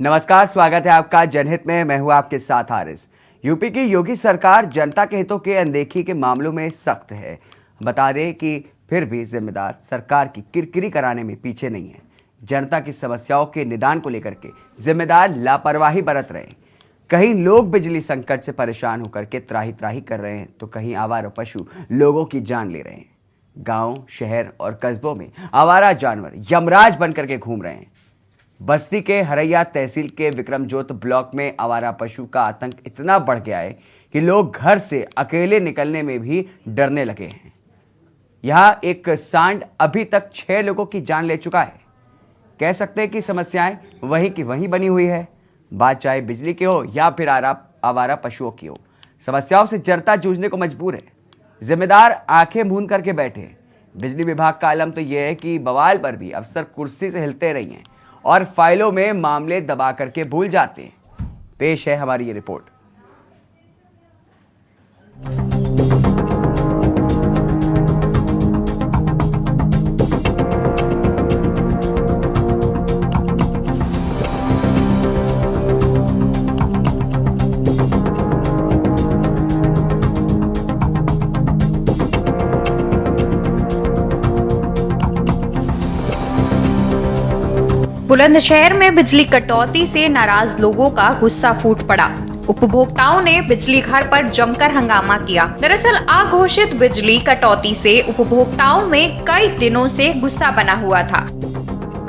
नमस्कार, स्वागत है आपका जनहित में। मैं हूं आपके साथ हारिस। यूपी की योगी सरकार जनता के हितों के अनदेखी के मामलों में सख्त है। बता दें कि फिर भी जिम्मेदार सरकार की किरकिरी कराने में पीछे नहीं है। जनता की समस्याओं के निदान को लेकर के जिम्मेदार लापरवाही बरत रहे हैं। कहीं लोग बिजली संकट से परेशान होकर के त्राही त्राही कर रहे हैं, तो कहीं आवारा पशु लोगों की जान ले रहे हैं। गांव, शहर और कस्बों में आवारा जानवर यमराज बनकर के घूम रहे हैं। बस्ती के हरैया तहसील के विक्रमजोत ब्लॉक में आवारा पशु का आतंक इतना बढ़ गया है कि लोग घर से अकेले निकलने में भी डरने लगे हैं। यहां एक सांड अभी तक 6 लोगों की जान ले चुका है। कह सकते हैं कि समस्याएं वहीं की वहीं बनी हुई है। बात चाहे बिजली की हो या फिर आवारा पशुओं की हो, समस्याओं से जनता जूझने को मजबूर है। जिम्मेदार आंखें मूंद करके बैठे। बिजली विभाग का आलम तो यह है कि बवाल पर भी अफसर कुर्सी से हिलते रही हैं और फाइलों में मामले दबा करके भूल जाते हैं। पेश है हमारी ये रिपोर्ट। बुलंदशहर में बिजली कटौती से नाराज लोगों का गुस्सा फूट पड़ा। उपभोक्ताओं ने बिजली घर पर जमकर हंगामा किया। दरअसल अघोषित बिजली कटौती से उपभोक्ताओं में कई दिनों से गुस्सा बना हुआ था।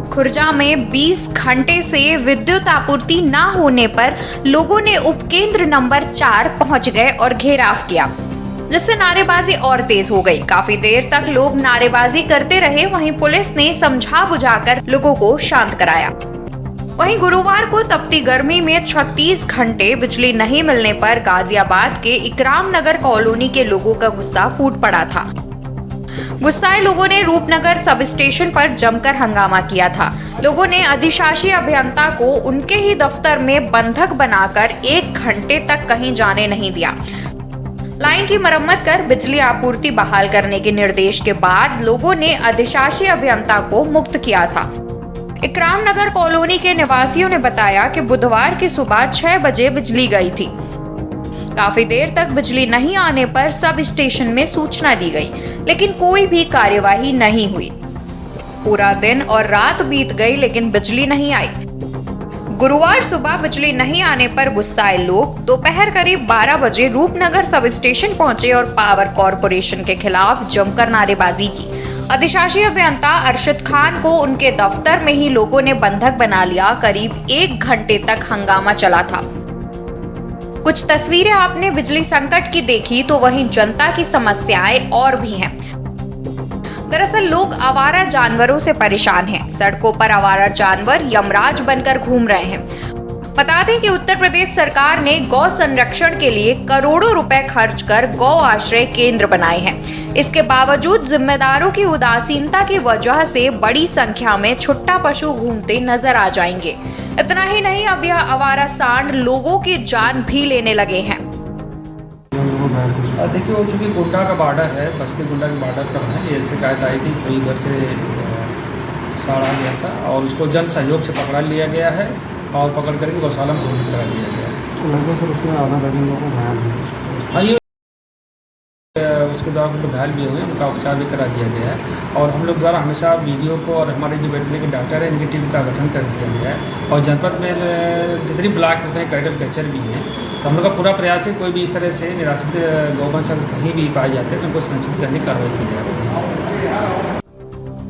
खुर्जा में 20 घंटे से विद्युत आपूर्ति न होने पर लोगों ने उपकेंद्र नंबर 4 पहुंच गए और घेराव किया, जिससे नारेबाजी और तेज हो गई। काफी देर तक लोग नारेबाजी करते रहे। वहीं पुलिस ने समझा बुझाकर लोगों को शांत कराया। वहीं गुरुवार को तपती गर्मी में 36 घंटे बिजली नहीं मिलने पर गाजियाबाद के इकराम नगर कॉलोनी के लोगों का गुस्सा फूट पड़ा था। गुस्साए लोगों ने रूपनगर सब स्टेशन पर जमकर हंगामा किया था। लोगों ने अधिशासी अभियंता को उनके ही दफ्तर में बंधक बनाकर 1 घंटे तक कहीं जाने नहीं दिया। लाइन की मरम्मत कर बिजली आपूर्ति बहाल करने के निर्देश के बाद लोगों ने अधिशासी अभियंता को मुक्त किया था। इकराम नगर कॉलोनी के निवासियों ने बताया कि बुधवार की सुबह 6 बजे बिजली गई थी। काफी देर तक बिजली नहीं आने पर सब स्टेशन में सूचना दी गई, लेकिन कोई भी कार्यवाही नहीं हुई। पूरा दिन और रात बीत गई, लेकिन बिजली नहीं आई। गुरुवार सुबह बिजली नहीं आने पर गुस्साए लोग दोपहर करीब 12 बजे रूपनगर सब स्टेशन पहुंचे और पावर कॉरपोरेशन के खिलाफ जमकर नारेबाजी की। अधिशासी अभियंता अरशद खान को उनके दफ्तर में ही लोगों ने बंधक बना लिया। करीब 1 घंटे तक हंगामा चला था। कुछ तस्वीरें आपने बिजली संकट की देखी, तो वहीं जनता की समस्याएं और भी हैं। दरअसल लोग आवारा जानवरों से परेशान हैं। सड़कों पर आवारा जानवर यमराज बनकर घूम रहे हैं। बता दें कि उत्तर प्रदेश सरकार ने गौ संरक्षण के लिए करोड़ों रुपए खर्च कर गौ आश्रय केंद्र बनाए हैं। इसके बावजूद जिम्मेदारों की उदासीनता की वजह से बड़ी संख्या में छुट्टा पशु घूमते नजर आ जाएंगे। इतना ही नहीं, अब यह आवारा सांड लोगों की जान भी लेने लगे हैं। देखिए, वो चूँकि गोड्डा का बॉर्डर है, बस्ती गोड्डा के बॉर्डर पर है। ये शिकायत आई थी, कोई घर से साड़ आ गया था और उसको जन सहयोग से पकड़ा लिया गया है और पकड़ करके गौशाला में घोषित करा दिया गया है। लगभग सर उसमें आधा दर्जन लोगों को घायल हुए। हाँ, ये उसके द्वारा कुछ लोग घायल भी हुए, उनका उपचार भी करा दिया गया है। और हम लोग द्वारा हमेशा वीडियो को और हमारे जो वेटनरी के डॉक्टर हैं, इनकी टीम का गठन कर दिया गया है। और जनपद में जितनी ब्लॉक होते हैं, कैडल कैचर भी हैं, तो हम लोग का पूरा प्रयास है कोई भी इस तरह से निराश्रित गौवंश अगर कहीं भी पाए जाते हैं तो उनको संरक्षित करने की कार्रवाई की जा रही है।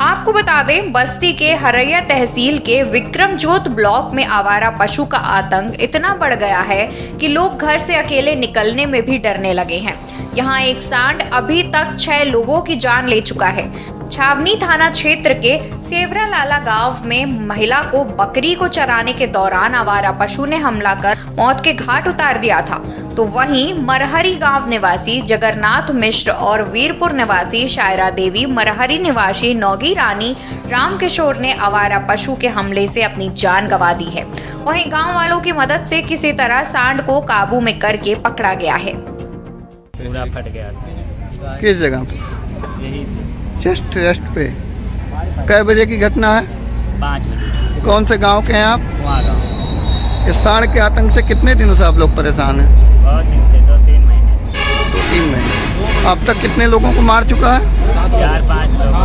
आपको बता दें, बस्ती के हरैया तहसील के विक्रमजोत ब्लॉक में आवारा पशु का आतंक इतना बढ़ गया है कि लोग घर से अकेले निकलने में भी डरने लगे हैं। यहाँ एक सांड अभी तक 6 लोगों की जान ले चुका है। छावनी थाना क्षेत्र के सेवरा लाला गांव में महिला को बकरी को चराने के दौरान आवारा पशु ने हमला कर मौत के घाट उतार दिया था। तो वहीं मरहरी गांव निवासी जगन्नाथ मिश्र और वीरपुर निवासी शायरा देवी, मरहरी निवासी नौगी रानी रामकिशोर ने आवारा पशु के हमले से अपनी जान गंवा दी है। वहीं गांव वालों की मदद से किसी तरह सांड को काबू में करके पकड़ा गया है। पूरा फट गया था। किस जगह पे? यही से चेस्ट पे। कै बजे की घटना है? 5 बजे। कौन से गांव के हैं आप? वहाँ गाँव इस सांड के आतंक से कितने दिनों से आप लोग परेशान हैं? बहुत दिन से 2-3 महीने से 2-3 महीने। अब तक कितने लोगों को मार चुका है? 4-5 लोगों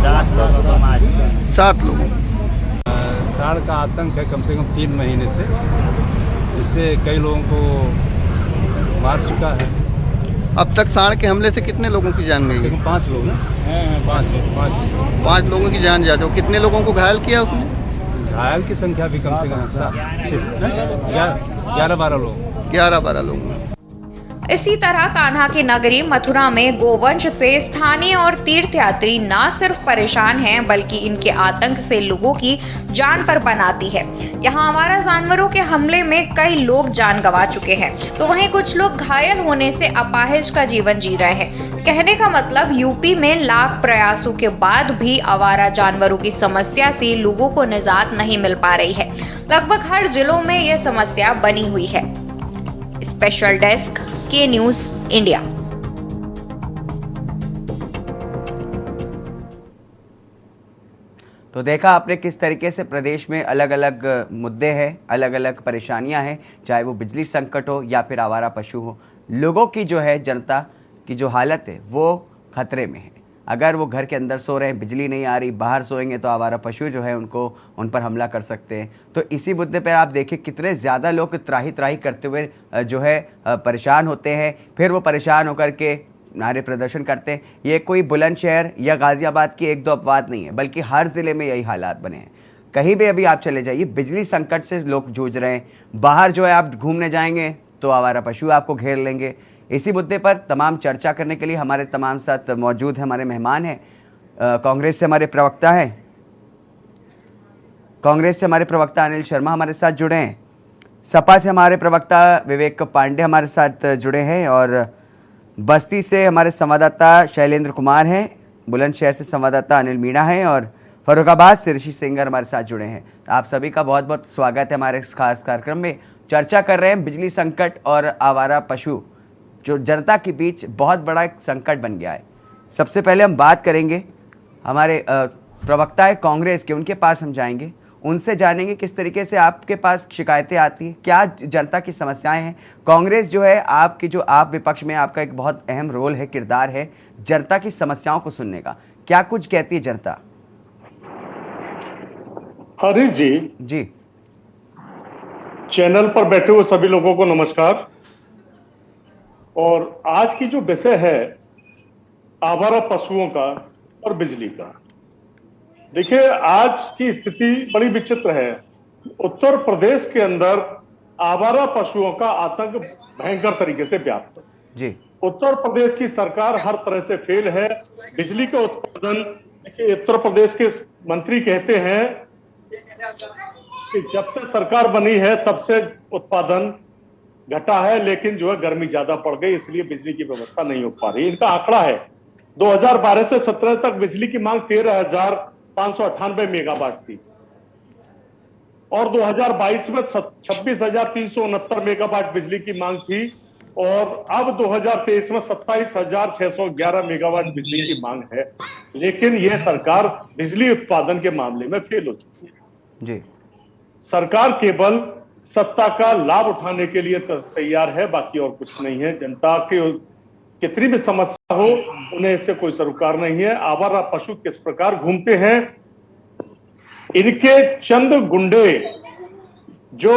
7 लोगों को मार चुका है। 7 लोगों। सांड का आतंक है कम से कम 3 महीने से, जिससे कई लोगों को मार चुका है। अब तक सांड के हमले से कितने लोगों की जान गई है? 5 लोग ना, 5 लोगों की जान जाते हो। कितने लोगों को घायल किया उसने? घायल की संख्या भी कम से कम 11-12 लोग। 11-12 लोग। इसी तरह कान्हा की नगरी मथुरा में गोवंश से स्थानीय और तीर्थयात्री न सिर्फ परेशान हैं बल्कि इनके आतंक से लोगों की जान पर बनाती है। यहाँ आवारा जानवरों के हमले में कई लोग जान गंवा चुके हैं, तो वहीं कुछ लोग घायल होने से अपाहिज का जीवन जी रहे हैं। कहने का मतलब यूपी में लाख प्रयासों के बाद भी आवारा जानवरों की समस्या से लोगों को निजात नहीं मिल पा रही है। लगभग हर जिलों में यह समस्या बनी हुई है। स्पेशल डेस्क के न्यूज़ इंडिया। तो देखा आपने किस तरीके से प्रदेश में अलग अलग मुद्दे हैं, अलग अलग परेशानियां हैं, चाहे वो बिजली संकट हो या फिर आवारा पशु हो। लोगों की जो है, जनता की जो हालत है वो खतरे में है। अगर वो घर के अंदर सो रहे हैं, बिजली नहीं आ रही, बाहर सोएंगे तो आवारा पशु जो है उन पर हमला कर सकते हैं। तो इसी मुद्दे पर आप देखिए कितने ज़्यादा लोग त्राही त्राही करते हुए जो है परेशान होते हैं, फिर वो परेशान होकर के नारे प्रदर्शन करते हैं। ये कोई बुलंदशहर या गाज़ियाबाद की 1-2 अपवाद नहीं है, बल्कि हर ज़िले में यही हालात बने हैं। कहीं भी अभी आप चले जाइए, बिजली संकट से लोग जूझ रहे हैं। बाहर जो है आप घूमने जाएंगे तो आवारा पशु आपको घेर लेंगे। इसी मुद्दे पर तमाम चर्चा करने के लिए हमारे तमाम साथ मौजूद हैं हमारे मेहमान हैं। कांग्रेस से हमारे प्रवक्ता अनिल शर्मा हमारे साथ जुड़े हैं। सपा से हमारे प्रवक्ता विवेक पांडे हमारे साथ जुड़े हैं और बस्ती से हमारे संवाददाता शैलेंद्र कुमार हैं। बुलंदशहर से संवाददाता अनिल मीणा हैं और फर्रुखाबाद से ऋषि सिंगर हमारे साथ जुड़े हैं। आप सभी का बहुत बहुत स्वागत है हमारे इस खास कार्यक्रम में। चर्चा कर रहे हैं बिजली संकट और आवारा पशु, जो जनता के बीच बहुत बड़ा एक संकट बन गया है। सबसे पहले हम बात करेंगे हमारे प्रवक्ता है कांग्रेस के, उनके पास हम जाएंगे, उनसे जानेंगे किस तरीके से आपके पास शिकायतें आती हैं, क्या जनता की समस्याएं हैं। कांग्रेस जो है आपकी, जो आप विपक्ष में, आपका एक बहुत अहम रोल है, किरदार है जनता की समस्याओं को सुनने का। क्या कुछ कहती है जनता? हरीश जी, चैनल पर बैठे हुए सभी लोगों को नमस्कार। और आज की जो विषय है आवारा पशुओं का और बिजली का, देखिए आज की स्थिति बड़ी विचित्र है। उत्तर प्रदेश के अंदर आवारा पशुओं का आतंक भयंकर तरीके से व्याप्त है जी। उत्तर प्रदेश की सरकार हर तरह से फेल है। बिजली का उत्पादन, देखिए उत्तर प्रदेश के मंत्री कहते हैं कि जब से सरकार बनी है तब से उत्पादन घटा है, लेकिन जो है गर्मी ज्यादा पड़ गई, इसलिए बिजली की व्यवस्था नहीं हो पा रही। इनका आंकड़ा है 2012 से 17 तक बिजली की मांग 13,598 मेगावाट थी और 2022 में 26,369 मेगावाट बिजली की मांग थी और अब 2023 में 27,611 मेगावाट बिजली की मांग है। लेकिन यह सरकार बिजली उत्पादन के मामले में फेल हो चुकी है जी। सरकार केवल सत्ता का लाभ उठाने के लिए तैयार है, बाकी और कुछ नहीं है। जनता की कितनी भी समस्या हो, उन्हें इससे कोई सरोकार नहीं है। आवारा पशु किस प्रकार घूमते हैं, इनके चंद गुंडे जो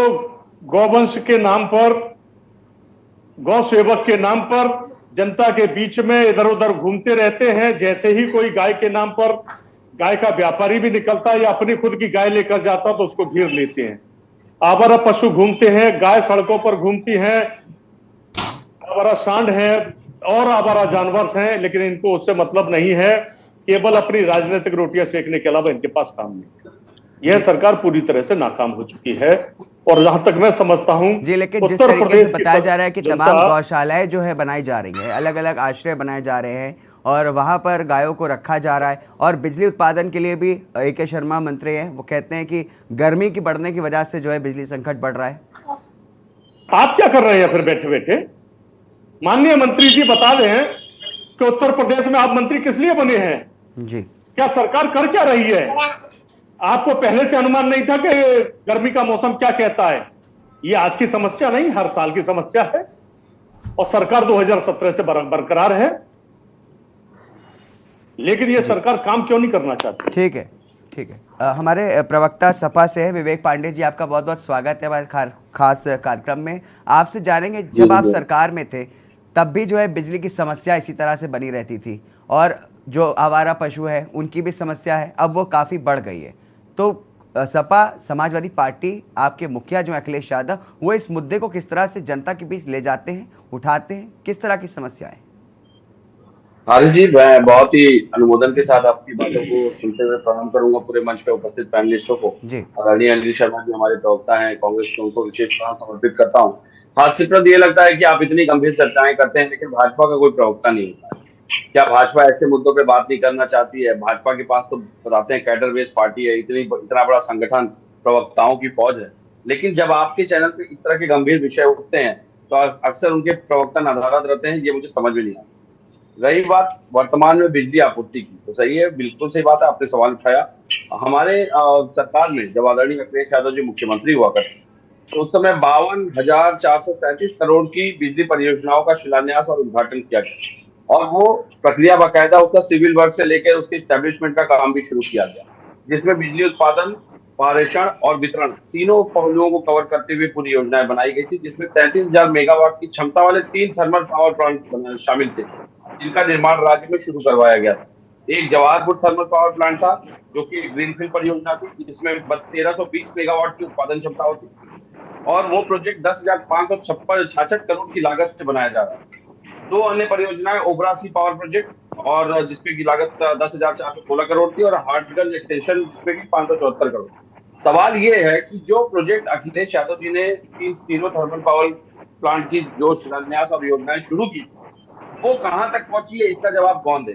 गौवंश के नाम पर, गौ सेवक के नाम पर जनता के बीच में इधर उधर घूमते रहते हैं। जैसे ही कोई गाय के नाम पर, गाय का व्यापारी भी निकलता है या अपनी खुद की गाय लेकर जाता तो उसको घेर लेते हैं। आवारा पशु घूमते हैं, गाय सड़कों पर घूमती है, आवारा सांड है और आवारा जानवर हैं, लेकिन इनको उससे मतलब नहीं है। केवल अपनी राजनीतिक रोटियां सेकने के अलावा इनके पास काम नहीं है। यह सरकार पूरी तरह से नाकाम हो चुकी है और जहां तक मैं समझता हूं जी, लेकिन जिस तरीके से बताया जा रहा है कि तमाम गौशालाएं जो है बनाई जा रही है, अलग अलग आश्रय बनाए जा रहे हैं और वहां पर गायों को रखा जा रहा है और बिजली उत्पादन के लिए भी A.K. शर्मा मंत्री हैं, वो कहते हैं कि गर्मी की बढ़ने की वजह से जो है बिजली संकट बढ़ रहा है। आप क्या कर रहे हैं फिर बैठे बैठे? माननीय मंत्री जी बता दें कि उत्तर प्रदेश में आप मंत्री किस लिए बने हैं जी? क्या सरकार कर क्या रही है? आपको पहले से अनुमान नहीं था कि गर्मी का मौसम क्या कहता है? ये आज की समस्या नहीं, हर साल की समस्या है और सरकार 2017 से बरकरार है, लेकिन ये सरकार काम क्यों नहीं करना चाहती? ठीक है, ठीक है। हमारे प्रवक्ता सपा से है विवेक पांडे जी, आपका बहुत बहुत स्वागत है हमारे खास कार्यक्रम में। आपसे जानेंगे, जब आप सरकार में थे तब भी जो है बिजली की समस्या इसी तरह से बनी रहती थी और जो आवारा पशु है उनकी भी समस्या है, अब वो काफ़ी बढ़ गई है। तो सपा समाजवादी पार्टी, आपके मुखिया जो अखिलेश यादव, वो इस मुद्दे को किस तरह से जनता के बीच ले जाते हैं, उठाते हैं, किस तरह की समस्या है? हारिस जी, मैं बहुत ही अनुमोदन के साथ आपकी बातों को सुनते हुए प्रणाम करूंगा पूरे मंच पे उपस्थित पैनलिस्टों को। आदरणीय अनिल शर्मा जी हमारे प्रवक्ता हैं कांग्रेस के, उनको विशेष प्रणाम समर्पित करता हूं। हास्यास्पद ये लगता है कि आप इतनी गंभीर चर्चाएं करते हैं लेकिन भाजपा का कोई प्रवक्ता नहीं होता है। क्या भाजपा ऐसे मुद्दों पे बात नहीं करना चाहती है? भाजपा के पास तो बताते हैं कैडर बेस्ड पार्टी है, इतना बड़ा संगठन, प्रवक्ताओं की फौज है, लेकिन जब आपके चैनल पे इस तरह के गंभीर विषय उठते हैं तो अक्सर उनके प्रवक्ता नाराज रहते हैं। ये मुझे समझ में नहीं आता। रही बात वर्तमान में बिजली आपूर्ति की, तो सही है, बिल्कुल सही बात है, आपने सवाल उठाया। हमारे सरकार में जब आदरणीय अखिलेश यादव जी मुख्यमंत्री हुआ करते तो उस समय 52,437 करोड़ की बिजली परियोजनाओं का शिलान्यास और उद्घाटन किया गया और वो प्रक्रिया बाकायदा उसका सिविल वर्क से लेकर उसके एस्टेब्लिशमेंट का काम भी शुरू किया गया, जिसमें बिजली उत्पादन, पारेषण और वितरण तीनों पहलुओं को कवर करते हुए पूरी योजनाएं बनाई गई थी, जिसमें 33,000 मेगावाट की क्षमता वाले 3 थर्मल पावर प्लांट शामिल थे, जिनका निर्माण राज्य में शुरू करवाया गया था। एक जवाहरपुर थर्मल पावर प्लांट था जो कि ग्रीनफील्ड परियोजना थी, जिसमें 1320 मेगावाट की उत्पादन क्षमता होती और वो प्रोजेक्ट 10,566 करोड़ की लागत से बनाया जा रहा है। 2 अन्य परियोजनाएं ओबरा सी पावर प्रोजेक्ट और जिसपे की लागत 10,416 करोड़ थी और हार्टगल एक्सटेंशन जिसपे की 574 करोड़। सवाल ये है कि जो प्रोजेक्ट अखिलेश यादव जी ने तीनों थर्मल पावर प्लांट की जो शिलान्यास और योजनाएं शुरू की वो कहां तक पहुंची है, इसका जवाब कौन दे?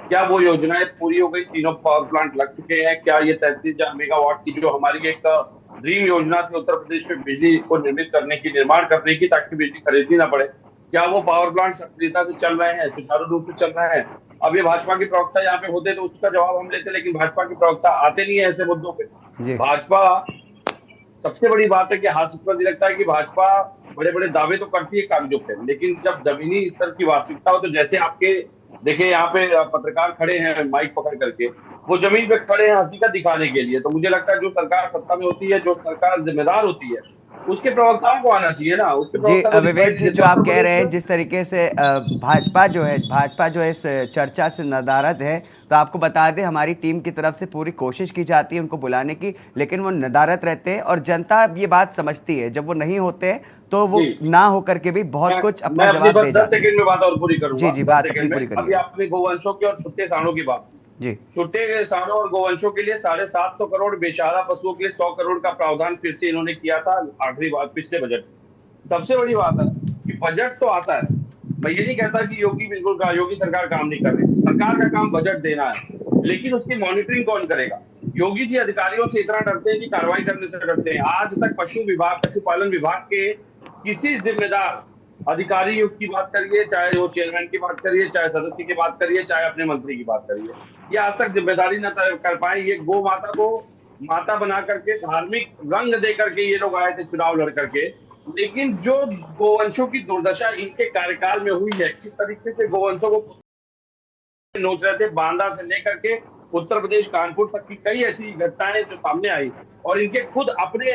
क्या वो योजनाएं पूरी हो गई? तीनों पावर प्लांट लग चुके हैं? क्या ये 33,000 मेगावाट की जो हमारी एक ड्रीम योजना थी उत्तर प्रदेश में बिजली को निर्माण करने की ताकि बिजली खरीदनी ना पड़े, क्या वो पावर प्लांट सक्रियता से चल रहे हैं, सुचारू रूप से चल रहे हैं? अब ये भाजपा के प्रवक्ता यहाँ पे होते तो उसका जवाब हम लेते, लेकिन भाजपा के प्रवक्ता आते नहीं है ऐसे मुद्दों पे। भाजपा, सबसे बड़ी बात है कि हास्यास्पद लगता है कि भाजपा बड़े बड़े दावे तो करती है कागजों पे, लेकिन जब जमीनी स्तर की वास्तविकता हो तो जैसे आपके देखिए यहाँ पे पत्रकार खड़े हैं माइक पकड़ करके, वो जमीन पे खड़े हैं हकीकत दिखाने के लिए। तो मुझे लगता है जो सरकार सत्ता में होती है, जो सरकार जिम्मेदार होती है, उसके प्रवक्ताओं को आना चाहिए ना। उसके जी विवेक जी, जो आप कह रहे हैं जिस तरीके से भाजपा जो है इस चर्चा से नदारद है, तो आपको बता दें हमारी टीम की तरफ से पूरी कोशिश की जाती है उनको बुलाने की, लेकिन वो नदारद रहते हैं और जनता ये बात समझती है। जब वो नहीं होते हैं तो वो ना होकर के भी बहुत कुछ अपना जवाब दे जाते हैं। 10 सेकंड में बात और पूरी करूंगा। जी बात अपनी पूरी करिए। अभी आपने गोवंशों की और छुट्टे सांडों की बात जी, छुट्टे सांडों और गोवंशों के लिए 750 करोड़, बेसहारा पशुओं के लिए 100 करोड़ का प्रावधान फिर से इन्होंने किया था आखिरी बात पिछले बजट। सबसे बड़ी बात है कि बजट तो आता है, मैं ये नहीं कहता कि योगी सरकार काम नहीं कर रही, सरकार का काम बजट देना है, लेकिन उसकी मॉनिटरिंग कौन करेगा? योगी जी अधिकारियों से इतना डरते हैं कि कार्रवाई करने से डरते हैं। आज तक पशुपालन विभाग के किसी जिम्मेदार अधिकारी की बात करिए, चाहे वो चेयरमैन की बात करिए, चाहे सदस्य की बात करिए, चाहे अपने मंत्री की बात करिए, ये आज तक जिम्मेदारी न कर पाए। ये गौ माता को माता बना करके धार्मिक रंग दे करके ये लोग आए थे चुनाव लड़ करके, लेकिन जो गोवंशों की दुर्दशा इनके कार्यकाल में हुई है, किस तरीके से गोवंशों को नोच रहे थे, बांदा से लेकर के उत्तर प्रदेश कानपुर तक की कई ऐसी घटनाएं जो सामने आई और इनके खुद अपने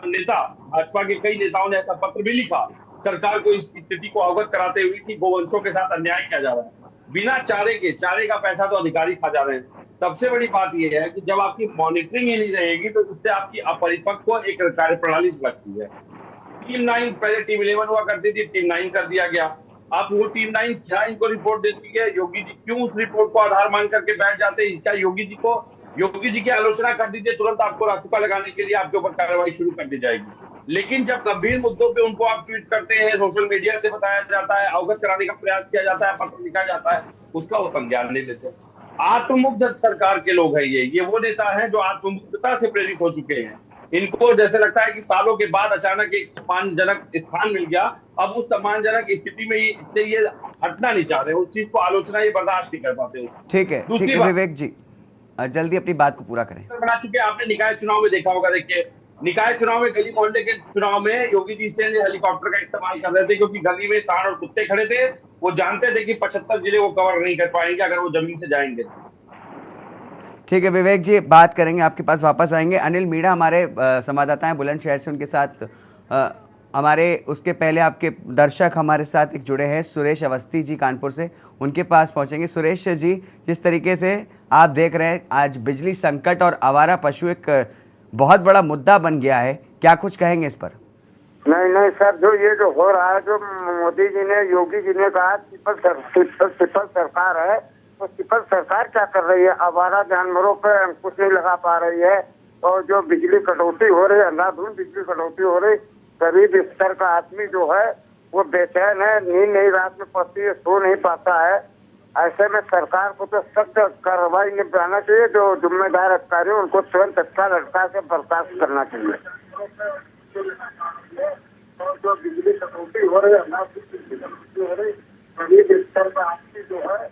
नेता, भाजपा के कई नेताओं ने ऐसा पत्र भी लिखा सरकार को इस स्थिति को अवगत कराते हुए कि गोवंशों के साथ अन्याय किया जा रहा है। बिना चारे का पैसा तो अधिकारी खा जा रहे हैं। सबसे बड़ी बात यह है कि जब आपकी मॉनिटरिंग ही नहीं रहेगी तो उससे आपकी अपरिपक्व एक कार्य प्रणाली लगती है। टीम 9 पहले टीम 11 हुआ करती थी, टीम 9 कर दिया गया। आप वो टीम 9 क्या इनको रिपोर्ट देती है? योगी जी क्यों उस रिपोर्ट को आधार मान करके बैठ जाते हैं? क्या योगी जी की आलोचना कर दीजिए, तुरंत आपको रासुका लगाने के लिए आपके ऊपर कार्रवाई शुरू कर दी जाएगी। लेकिन जब गंभीर मुद्दों पे उनको आप ट्वीट करते हैं, सोशल मीडिया से बताया जाता है, अवगत कराने का प्रयास किया जाता है, पत्र लिखा जाता है, उसका वो संज्ञान नहीं लेते। आत्ममुग्ध सरकार के लोग हैं ये वो नेता है जो आत्ममुग्धता से प्रेरित हो चुके हैं। इनको जैसे लगता है कि सालों के बाद अचानक एक सम्मानजनक स्थान मिल गया, अब उस सम्मानजनक स्थिति में ये हटना नहीं चाह रहे, उस चीज को आलोचना ये बर्दाश्त नहीं कर पाते। ठीक है विवेक जी, जल्दी अपनी बात को पूरा करें। बना चुके आपने निकाय चुनाव में देखा होगा, देखिए निकाय चुनाव में, गली मोहल्ले के चुनाव में योगी जी से हेलीकॉप्टर का इस्तेमाल कर रहे थे, क्योंकि गली में सांड और कुत्ते खड़े थे। वो जानते थे कि 75 जिले वो कवर नहीं कर पाएंगे अगर वो जमीन से जाएंगे। ठीक है विवेक जी, बात करेंगे, आपके पास वापस आएंगे। अनिल मीणा हमारे संवाददाता हैं बुलंदशहर से, उनके साथ हमारे उसके पहले आपके दर्शक हमारे साथ एक जुड़े हैं, सुरेश अवस्थी जी कानपुर से, उनके पास पहुंचेंगे। सुरेश जी, जिस तरीके से आप देख रहे हैं आज बिजली संकट और आवारा पशु एक बहुत बड़ा मुद्दा बन गया है, क्या कुछ कहेंगे इस पर? नहीं सर, जो ये जो हो रहा है, जो मोदी जी ने, योगी जी ने कहा ट्रिपल सरकार है, तो ट्रिपल सरकार क्या कर रही है? आवारा जानवरों पे कुछ नहीं लगा पा रही है, और जो बिजली कटौती हो रही है, अंधाधुंध बिजली कटौती हो रही, गरीब स्तर का आदमी जो है वो बेचैन है, नींद नहीं रात में पड़ती है, सो नहीं पाता है। ऐसे में सरकार को तो सख्त कार्रवाई निपटाना चाहिए, जो जिम्मेदार अधिकारी उनको तुरंत तत्काल अटका के बर्खास्त करना चाहिए। जो बिजली कटौती हो रही है, गरीब स्तर का आदमी जो है,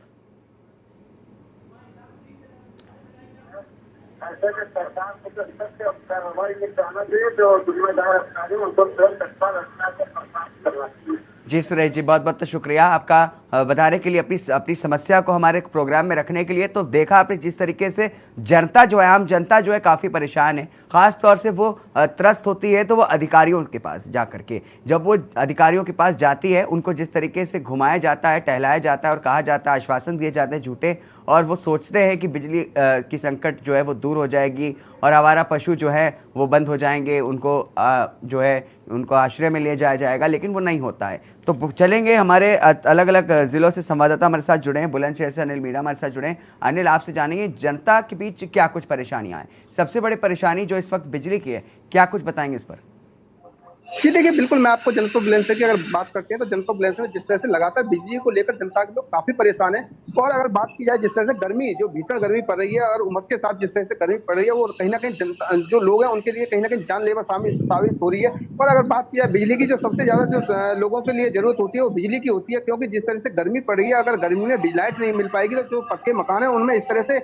ऐसे में सरकार को तो सख्त कार्रवाई निपटाना चाहिए, जो जिम्मेदार अधिकारी उनको तुरंत तत्काल अटका के बर्खास्त करना चाहिए। जी सुरेश जी, बहुत बहुत शुक्रिया आपका बताने के लिए, अपनी समस्या को हमारे प्रोग्राम में रखने के लिए। तो देखा आपने जिस तरीके से जनता जो है, आम जनता जो है काफ़ी परेशान है, ख़ास तौर से वो त्रस्त होती है तो वो अधिकारियों के पास जा करके, जब वो अधिकारियों के पास जाती है, उनको जिस तरीके से घुमाया जाता है, टहलाया जाता है और कहा जाता है, आश्वासन दिए जाते हैं झूठे, और वो सोचते हैं कि बिजली की संकट जो है वो दूर हो जाएगी और आवारा पशु जो है वो बंद हो जाएंगे, उनको जो है उनको आश्रय में ले जाया जाएगा, लेकिन वो नहीं होता है। तो चलेंगे, हमारे अलग अलग ज़िलों से संवाददाता हमारे साथ जुड़े हैं। बुलंदशहर से अनिल मीणा हमारे साथ जुड़े हैं। अनिल, आपसे जानेंगे जनता के बीच क्या कुछ परेशानियां हैं, सबसे बड़ी परेशानी जो इस वक्त बिजली की है, क्या कुछ बताएंगे इस पर? जी देखिए, बिल्कुल मैं आपको जनपद बुलंदशहर की अगर बात करते हैं तो जनपद बुलंदशहर में जिस तरह से लगातार बिजली को लेकर जनता के लोग काफी परेशान है। और अगर बात की जाए जिस तरह से गर्मी, जो भीषण गर्मी पड़ रही है और उमस के साथ जिस तरह से गर्मी पड़ रही है, वो कहीं ना कहीं जनता जो लोग हैं उनके लिए कहीं ना कहीं जानलेवा साबित हो रही है। और अगर बात की जाए बिजली की, जो सबसे ज्यादा जो लोगों के लिए जरूरत होती है वो बिजली की होती है, क्योंकि जिस तरह से गर्मी पड़ रही है, अगर गर्मी में लाइट नहीं मिल पाएगी तो जो पक्के मकान है उनमें इस तरह से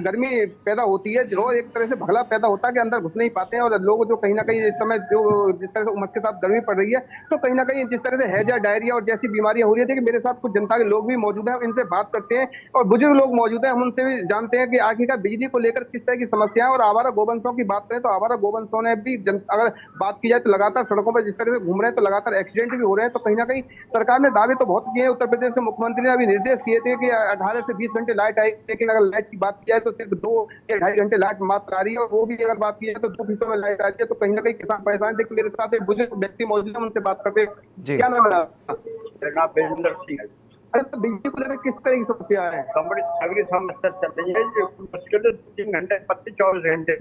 गर्मी पैदा होती है, जो एक तरह से भगला पैदा होता है कि अंदर घुस नहीं पाते हैं, और लोग जो कहीं ना कहीं इस समय जो जिस तरह से उमस के साथ गर्मी पड़ रही है, तो कहीं ना कहीं जिस तरह से हैजा, डायरिया और जैसी बीमारियां हो रही है। मेरे साथ कुछ जनता के लोग भी मौजूद हैं, इनसे बात करते हैं, और बुजुर्ग लोग मौजूद हैं, हम उनसे भी जानते हैं कि आखिरकार बिजली को लेकर किस तरह की समस्याएं। और आवारा गोवंशों की बात करें तो आवारा गोवंशों ने भी अगर बात की जाए तो लगातार सड़कों पर जिस तरह से घूम रहे हैं, तो लगातार एक्सीडेंट भी हो रहे हैं। तो कहीं ना कहीं सरकार ने दावे तो बहुत किए हैं, उत्तर प्रदेश के मुख्यमंत्री ने अभी निर्देश किए थे कि 18 से 20 घंटे लाइट आएगी, लेकिन अगर लाइट की बात की जाए तो सिर्फ 2 या 2.5 घंटे लाइट मात्र आ रही है, और वो भी अगर बात की जाए तो 2 फीसद में लाइट आ रही है। तो कहीं ना कहीं किसान परेशान थे। मेरे साथ एक बुजुर्ग व्यक्ति मौजूद है, उनसे बात करते हैं। क्या नाम है? मेरा नाम बेजिंदर सिंह है। अरे तो बिजली को लेकर किस तरह की समस्या है? बड़ी सभी समस्या चल रही है, मुश्किल 3 घंटे 24 घंटे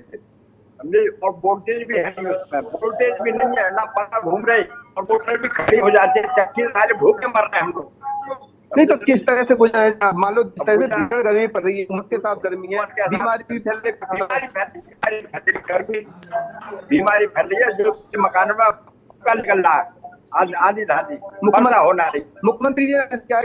समझे, और वोल्टेज भी है नहीं उसमें, वोल्टेज भी नहीं है ना, पता घूम रहे और मोटर भी खड़ी हो जाती है, चक्की सारे भूखे मर रहे हैं हम लोग। नहीं तो किस तरह से गुजारे? मान लो जिस तरह से भीषण गर्मी पड़ रही है, उसके साथ गर्मी है, बीमारी भी फैल रही है, जो मकान में कल निकल रहा है, आधी धाधी होना रही। मुख्यमंत्री जी क्या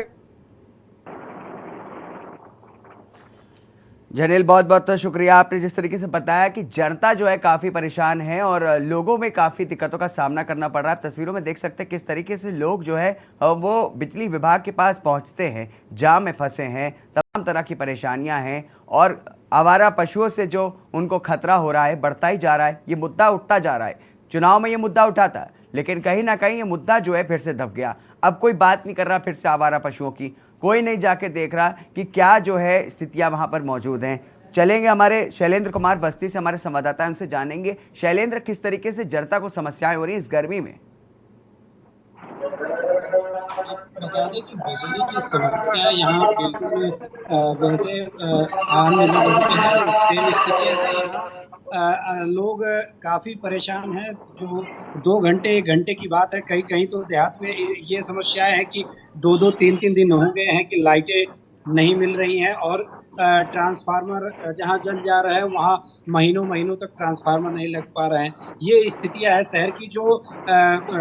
जनील, बहुत बहुत शुक्रिया, आपने जिस तरीके से बताया कि जनता जो है काफ़ी परेशान है और लोगों में काफ़ी दिक्कतों का सामना करना पड़ रहा है। आप तस्वीरों में देख सकते हैं किस तरीके से लोग जो है वो बिजली विभाग के पास पहुंचते हैं, जाम में फंसे हैं, तमाम तरह की परेशानियां हैं, और आवारा पशुओं से जो उनको खतरा हो रहा है बढ़ता ही जा रहा है। ये मुद्दा उठता जा रहा है, चुनाव में ये मुद्दा उठा था, लेकिन कहीं ना कहीं ये मुद्दा जो है फिर से दब गया। अब कोई बात नहीं कर रहा फिर से आवारा पशुओं की, कोई नहीं जाके देख रहा कि क्या जो है स्थितियां वहां पर मौजूद हैं। चलेंगे हमारे शैलेंद्र कुमार बस्ती से, हमारे संवाददाता हैं, उनसे जानेंगे शैलेंद्र किस तरीके से जनता को समस्याएं हो रही है इस गर्मी में। बता दें कि बिजली की समस्या यहाँ बिल्कुल जैसे आम लोगों के हैं सेम स्थितियाँ है यहाँ। लोग काफ़ी परेशान हैं। जो 2 घंटे 1 घंटे की बात है, कहीं कहीं तो देहात में ये समस्याएं हैं कि 2-2 3-3 दिन हो गए हैं कि लाइटें नहीं मिल रही हैं, और ट्रांसफार्मर जहाँ जल जा रहा है वहाँ महीनों महीनों तक ट्रांसफार्मर नहीं लग पा रहे हैं। ये स्थितियाँ है शहर की। जो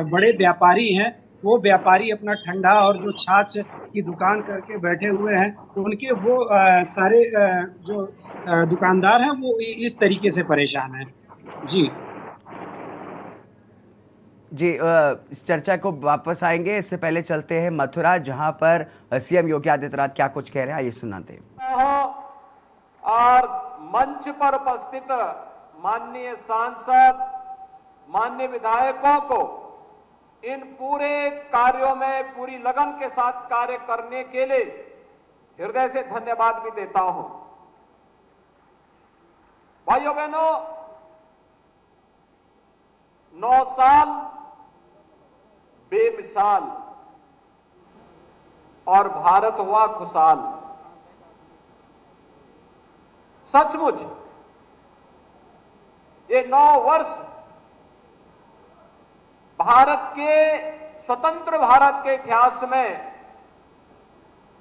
बड़े व्यापारी हैं वो व्यापारी अपना ठंडा और जो छाछ की दुकान करके बैठे हुए हैं, उनके वो सारे जो दुकानदार हैं वो इस तरीके से परेशान हैं। जी जी इस चर्चा को वापस आएंगे, इससे पहले चलते हैं मथुरा, जहां पर सीएम योगी आदित्यनाथ क्या कुछ कह रहे हैं, ये सुनाते हैं। और मंच पर उपस्थित माननीय सांसद, माननीय विधायकों को इन पूरे कार्यों में पूरी लगन के साथ कार्य करने के लिए हृदय से धन्यवाद भी देता हूं। भाइयों बहनों, 9 साल बेमिसाल और भारत हुआ खुशहाल। सचमुच ये 9 वर्ष भारत के स्वतंत्र भारत के इतिहास में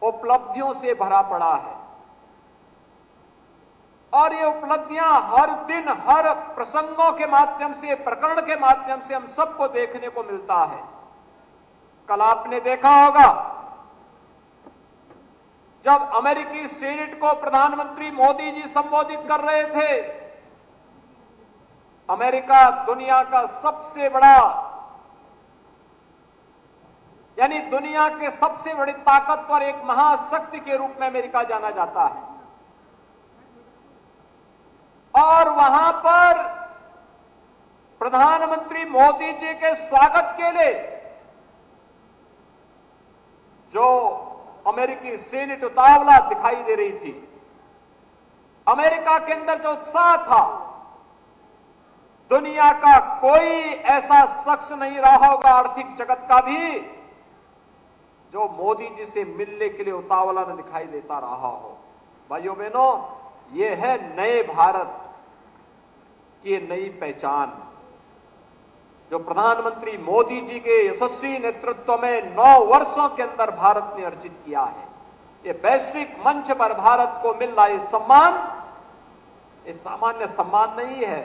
उपलब्धियों से भरा पड़ा है और ये उपलब्धियां हर दिन हर प्रसंगों के माध्यम से, प्रकरण के माध्यम से हम सबको देखने को मिलता है। कल आपने देखा होगा जब अमेरिकी सीनेट को प्रधानमंत्री मोदी जी संबोधित कर रहे थे। अमेरिका दुनिया का सबसे बड़ा, यानी दुनिया के सबसे बड़ी ताकतवर एक महाशक्ति के रूप में अमेरिका जाना जाता है और वहां पर प्रधानमंत्री मोदी जी के स्वागत के लिए जो अमेरिकी सीनेट उतावला दिखाई दे रही थी, अमेरिका के अंदर जो उत्साह था, दुनिया का कोई ऐसा शख्स नहीं रहा होगा आर्थिक जगत का भी जो मोदी जी से मिलने के लिए उतावला न दिखाई देता रहा हो। भाइयों बहनों, ये है नए भारत की नई पहचान जो प्रधानमंत्री मोदी जी के यशस्वी नेतृत्व में 9 वर्षों के अंदर भारत ने अर्जित किया है। ये वैश्विक मंच पर भारत को मिल रहा ये सम्मान, ये सामान्य सम्मान नहीं है,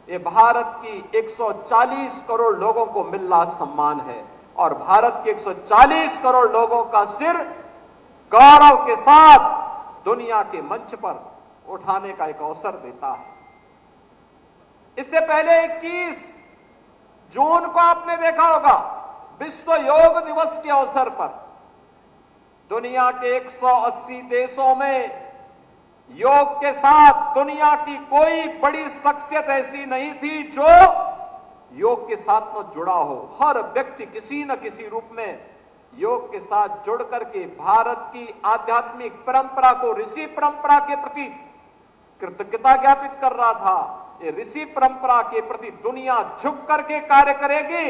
ये भारत की 140 करोड़ लोगों को मिल रहा सम्मान है और भारत के 140 करोड़ लोगों का सिर गौरव के साथ दुनिया के मंच पर उठाने का एक अवसर देता है। इससे पहले 21 जून को आपने देखा होगा विश्व योग दिवस के अवसर पर दुनिया के 180 देशों में योग के साथ दुनिया की कोई बड़ी शख्सियत ऐसी नहीं थी जो योग के साथ में जुड़ा हो। हर व्यक्ति किसी न किसी रूप में योग के साथ जुड़ करके भारत की आध्यात्मिक परंपरा को, ऋषि परंपरा के प्रति कृतज्ञता ज्ञापित कर रहा था। ये ऋषि परंपरा के प्रति दुनिया झुक करके कार्य करेगी,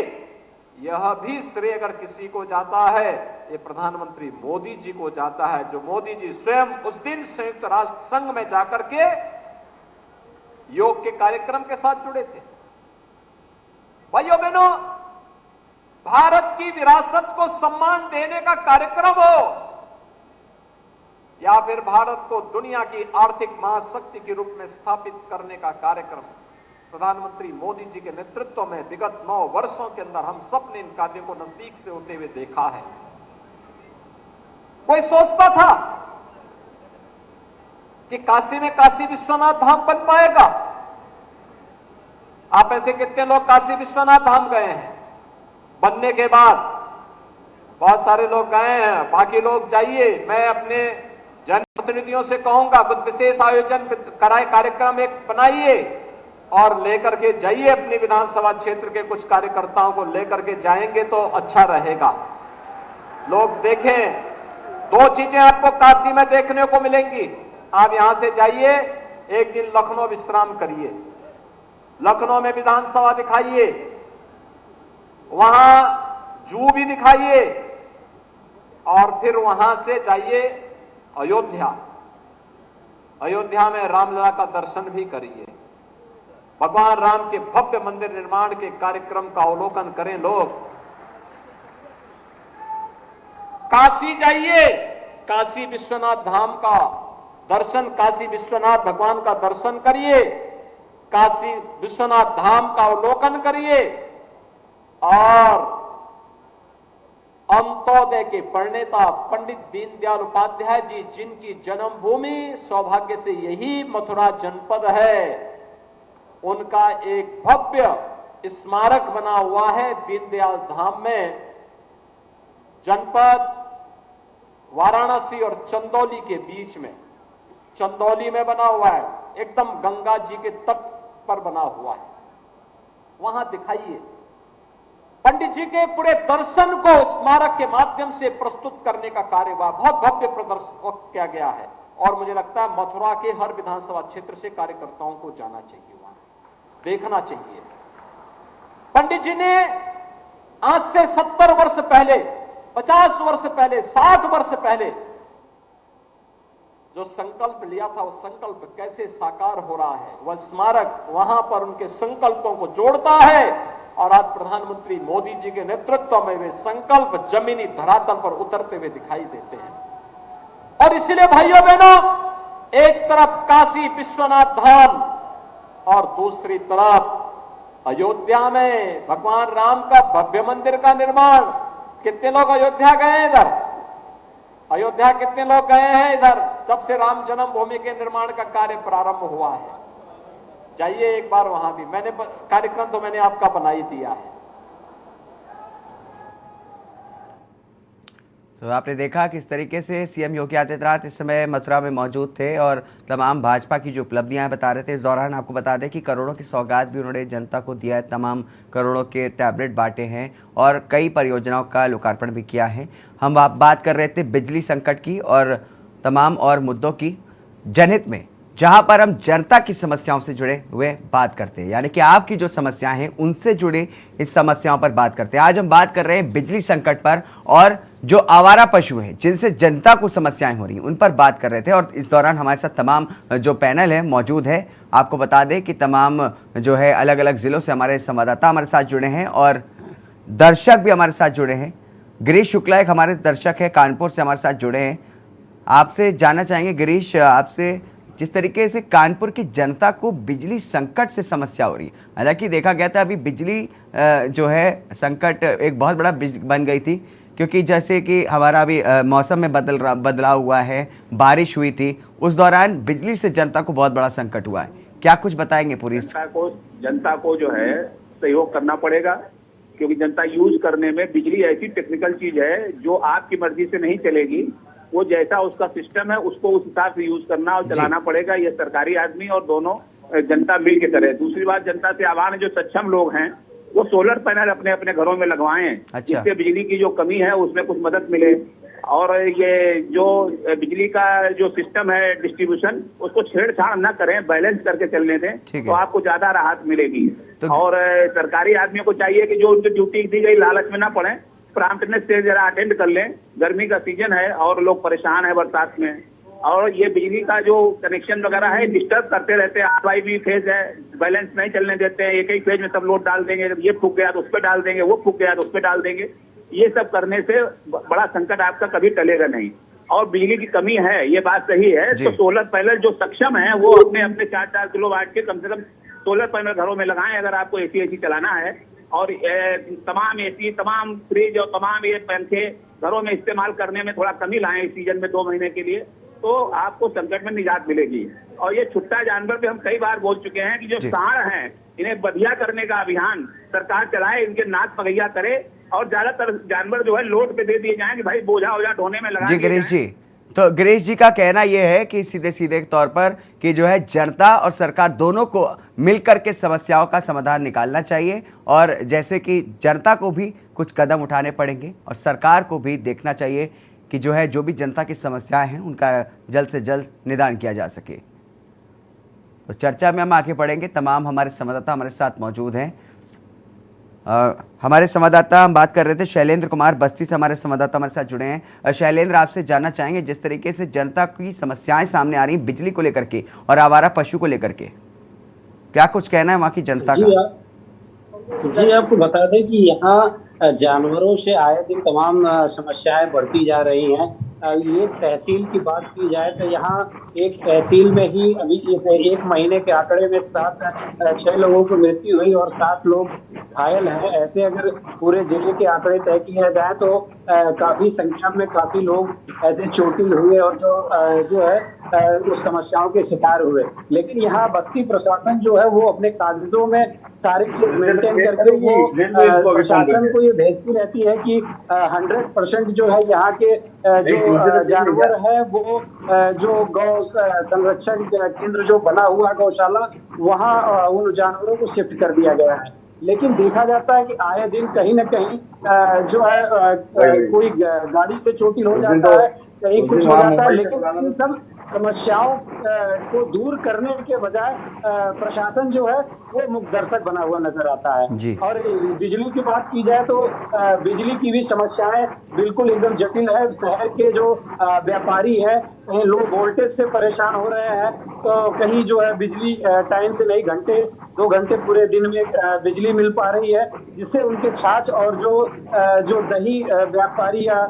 यह भी श्रेय अगर किसी को जाता है, ये प्रधानमंत्री मोदी जी को जाता है, जो मोदी जी स्वयं उस दिन संयुक्त राष्ट्र संघ में जाकर के योग के कार्यक्रम के साथ जुड़े थे। भाइयों बहनों, भारत की विरासत को सम्मान देने का कार्यक्रम हो या फिर भारत को दुनिया की आर्थिक महाशक्ति के रूप में स्थापित करने का कार्यक्रम, प्रधानमंत्री मोदी जी के नेतृत्व में विगत 9 वर्षों के अंदर हम सब ने इन कार्यों को नजदीक से होते हुए देखा है। कोई सोचता था कि काशी में काशी विश्वनाथ धाम बन पाएगा? आप ऐसे कितने लोग काशी विश्वनाथ धाम गए हैं? बनने के बाद बहुत सारे लोग गए हैं, बाकी लोग जाइए। मैं अपने जनप्रतिनिधियों से कहूंगा कुछ विशेष आयोजन कराए, कार्यक्रम एक बनाइए और लेकर के जाइए। अपनी विधानसभा क्षेत्र के कुछ कार्यकर्ताओं को लेकर के जाएंगे तो अच्छा रहेगा। लोग देखें, 2 चीजें आपको काशी में देखने को मिलेंगी। आप यहां से जाइए, एक दिन लखनऊ विश्राम करिए, लखनऊ में विधानसभा दिखाइए, वहां जू भी दिखाइए और फिर वहां से जाइए अयोध्या। अयोध्या में रामलला का दर्शन भी करिए, भगवान राम के भव्य मंदिर निर्माण के कार्यक्रम का अवलोकन करें। लोग काशी जाइए, काशी विश्वनाथ धाम का दर्शन, काशी विश्वनाथ भगवान का दर्शन करिए, काशी विश्वनाथ धाम का अवलोकन करिए और अंत्योदय के प्रणेता पंडित दीनदयाल उपाध्याय जी, जिनकी जन्मभूमि सौभाग्य से यही मथुरा जनपद है, उनका एक भव्य स्मारक बना हुआ है दीनदयाल धाम में, जनपद वाराणसी और चंदौली के बीच में। चंदौली में बना हुआ है, एकदम गंगा जी के तट पर बना हुआ है। वहां दिखाइए, पंडित जी के पूरे दर्शन को स्मारक के माध्यम से प्रस्तुत करने का कार्य हुआ, बहुत भव्य प्रदर्शन किया गया है। और मुझे लगता है मथुरा के हर विधानसभा क्षेत्र से कार्यकर्ताओं को जाना चाहिए, वहां देखना चाहिए। पंडित जी ने आज से 70 वर्ष पहले, 50 वर्ष पहले, 60 वर्ष पहले जो संकल्प लिया था, वो संकल्प कैसे साकार हो रहा है। वह स्मारक वहां पर उनके संकल्पों को जोड़ता है और आज प्रधानमंत्री मोदी जी के नेतृत्व में वे संकल्प जमीनी धरातल पर उतरते हुए दिखाई देते हैं। और इसलिए भाइयों बहनों, एक तरफ काशी विश्वनाथ धाम और दूसरी तरफ अयोध्या में भगवान राम का भव्य मंदिर का निर्माण। कितने लोग अयोध्या गए हैं इधर? अयोध्या कितने लोग गए हैं इधर जब से राम जन्मभूमि के निर्माण का कार्य प्रारंभ हुआ है? जाइए एक बार वहां भी। मैंने कार्यक्रम तो मैंने आपका बना ही दिया है। तो आपने देखा किस तरीके से सीएम योगी आदित्यनाथ इस समय मथुरा में मौजूद थे और तमाम भाजपा की जो उपलब्धियां बता रहे थे। इस दौरान आपको बता दें कि करोड़ों की सौगात भी उन्होंने जनता को दिया है, तमाम करोड़ों के टैबलेट बांटे हैं और कई परियोजनाओं का लोकार्पण भी किया है। हम बात कर रहे थे बिजली संकट की और तमाम और मुद्दों की, जनहित में, जहां पर हम जनता की समस्याओं से जुड़े हुए बात करते हैं, यानी कि आपकी जो समस्याएं हैं उनसे जुड़े इस समस्याओं पर बात करते हैं। आज हम बात कर रहे हैं बिजली संकट पर और जो आवारा पशु हैं जिनसे जनता को समस्याएं हो रही हैं उन पर बात कर रहे थे। और इस दौरान हमारे साथ तमाम जो पैनल है मौजूद है। आपको बता दें कि तमाम जो है अलग अलग जिलों से हमारे संवाददाता हमारे साथ जुड़े हैं और दर्शक भी हमारे साथ जुड़े हैं। गिरीश शुक्ला एक हमारे दर्शक है, कानपुर से हमारे साथ जुड़े हैं। आपसे जानना चाहेंगे गिरीश, आपसे, जिस तरीके से कानपुर की जनता को बिजली संकट से समस्या हो रही है, हालांकि देखा गया था अभी बिजली जो है संकट एक बहुत बड़ा बन गई थी, क्योंकि जैसे कि हमारा अभी मौसम में बदलाव हुआ है, बारिश हुई थी, उस दौरान बिजली से जनता को बहुत बड़ा संकट हुआ है। क्या कुछ बताएंगे पूरी? जनता को जो है सहयोग करना पड़ेगा, क्योंकि जनता यूज करने में बिजली ऐसी टेक्निकल चीज है जो आपकी मर्जी से नहीं चलेगी। वो जैसा उसका सिस्टम है उसको उस हिसाब से यूज करना और चलाना पड़ेगा। ये सरकारी आदमी और दोनों जनता मिल के करे। दूसरी बात, जनता से आह्वान है, जो सक्षम लोग हैं वो सोलर पैनल अपने अपने घरों में लगवाएं। जिससे बिजली की जो कमी है उसमें कुछ मदद मिले। और ये जो बिजली का जो सिस्टम है डिस्ट्रीब्यूशन, उसको छेड़छाड़ न करें, बैलेंस करके चलने दें, तो आपको ज्यादा राहत मिलेगी। और सरकारी आदमियों को चाहिए कि जो उनकी ड्यूटी दी गई लालच में न पड़े, प्रॉम्प्टनेस से जरा अटेंड कर लें। गर्मी का सीजन है और लोग परेशान है बरसात में। और ये बिजली का जो कनेक्शन वगैरह है डिस्टर्ब करते रहते हैं। RYB फेज है, बैलेंस नहीं चलने देते हैं। एक ही फेज में सब लोड डाल देंगे, ये फूक गया तो उस पर डाल देंगे, वो फूक गया तो उस पर डाल देंगे। ये सब करने से बड़ा संकट आपका कभी टलेगा नहीं। और बिजली की कमी है, ये बात सही है। तो सोलर पैनल जो सक्षम है वो अपने अपने 4-4 किलोवाट के कम से कम सोलर पैनल घरों में लगाएं, अगर आपको AC चलाना है। और तमाम AC, तमाम फ्रिज और तमाम ये पंखे घरों में इस्तेमाल करने में थोड़ा कमी लाएं इस सीजन में 2 महीने के लिए, तो आपको संकट में निजात मिलेगी। और ये छुट्टा जानवर पे हम कई बार बोल चुके हैं कि जो सांड हैं इन्हें बढ़िया करने का अभियान सरकार चलाए, इनके नाक पगैया करे और ज्यादातर जानवर जो है लोड पे दे दिए जाएं कि भाई बोझा ओझा ढोने में लगा। जी गिरीश जी, तो गिरीश जी का कहना यह है कि सीधे सीधे तौर पर कि जो है जनता और सरकार दोनों को मिलकर के समस्याओं का समाधान निकालना चाहिए। और जैसे कि जनता को भी कुछ कदम उठाने पड़ेंगे और सरकार को भी देखना चाहिए कि जो है जो भी जनता की समस्याएं हैं उनका जल्द से जल्द निदान किया जा सके। तो चर्चा में हम आगे बढ़ेंगे। तमाम हमारे संवाददाता हमारे साथ मौजूद हैं। हमारे संवाददाता, हम बात कर रहे थे शैलेंद्र कुमार बस्ती से, हमारे संवाददाता हमारे साथ जुड़े हैं। शैलेंद्र, आपसे जानना चाहेंगे जिस तरीके से जनता की समस्याएं सामने आ रही बिजली को लेकर के और आवारा पशु को लेकर के, क्या कुछ कहना है वहाँ की जनता का? जी आपको बता दें कि यहाँ जानवरों से आए दिन तमाम समस्याएं बढ़ती जा रही हैं। ये तहसील की बात की जाए तो यहाँ एक तहसील में ही अभी इस 1 महीने के आंकड़े में 6 लोगों की मृत्यु हुई और 7 लोग घायल हैं। ऐसे अगर पूरे जिले के आंकड़े तय किए जाए तो काफी संख्या में काफी लोग ऐसे चोटिल हुए और जो है उस समस्याओं के शिकार हुए। लेकिन यहाँ बस्ती प्रशासन जो है वो अपने कागजों में सारे चीज मेंटेन करके वो प्रशासन को ये भेजती रहती है कि 100% जो है यहाँ के जो जानवर है वो जो गौ संरक्षण केंद्र जो बना हुआ गौशाला वहाँ उन जानवरों को शिफ्ट कर दिया गया है। लेकिन देखा जाता है कि आए दिन कहीं न कहीं जो है कोई गाड़ी से चोटिल हो जाता है, कहीं कुछ हो जाता है, लेकिन इन सब समस्याओं को दूर करने के बजाय प्रशासन जो है वो मुखदर्शक बना हुआ नजर आता है। और बिजली की बात की जाए तो बिजली की भी समस्याएं बिल्कुल एकदम जटिल है। शहर के जो व्यापारी है कहीं लो वोल्टेज से परेशान हो रहे हैं, तो कहीं जो है बिजली टाइम से नहीं, घंटे 2 घंटे पूरे दिन में बिजली मिल पा रही है, जिससे उनके छाछ और जो दही व्यापारी या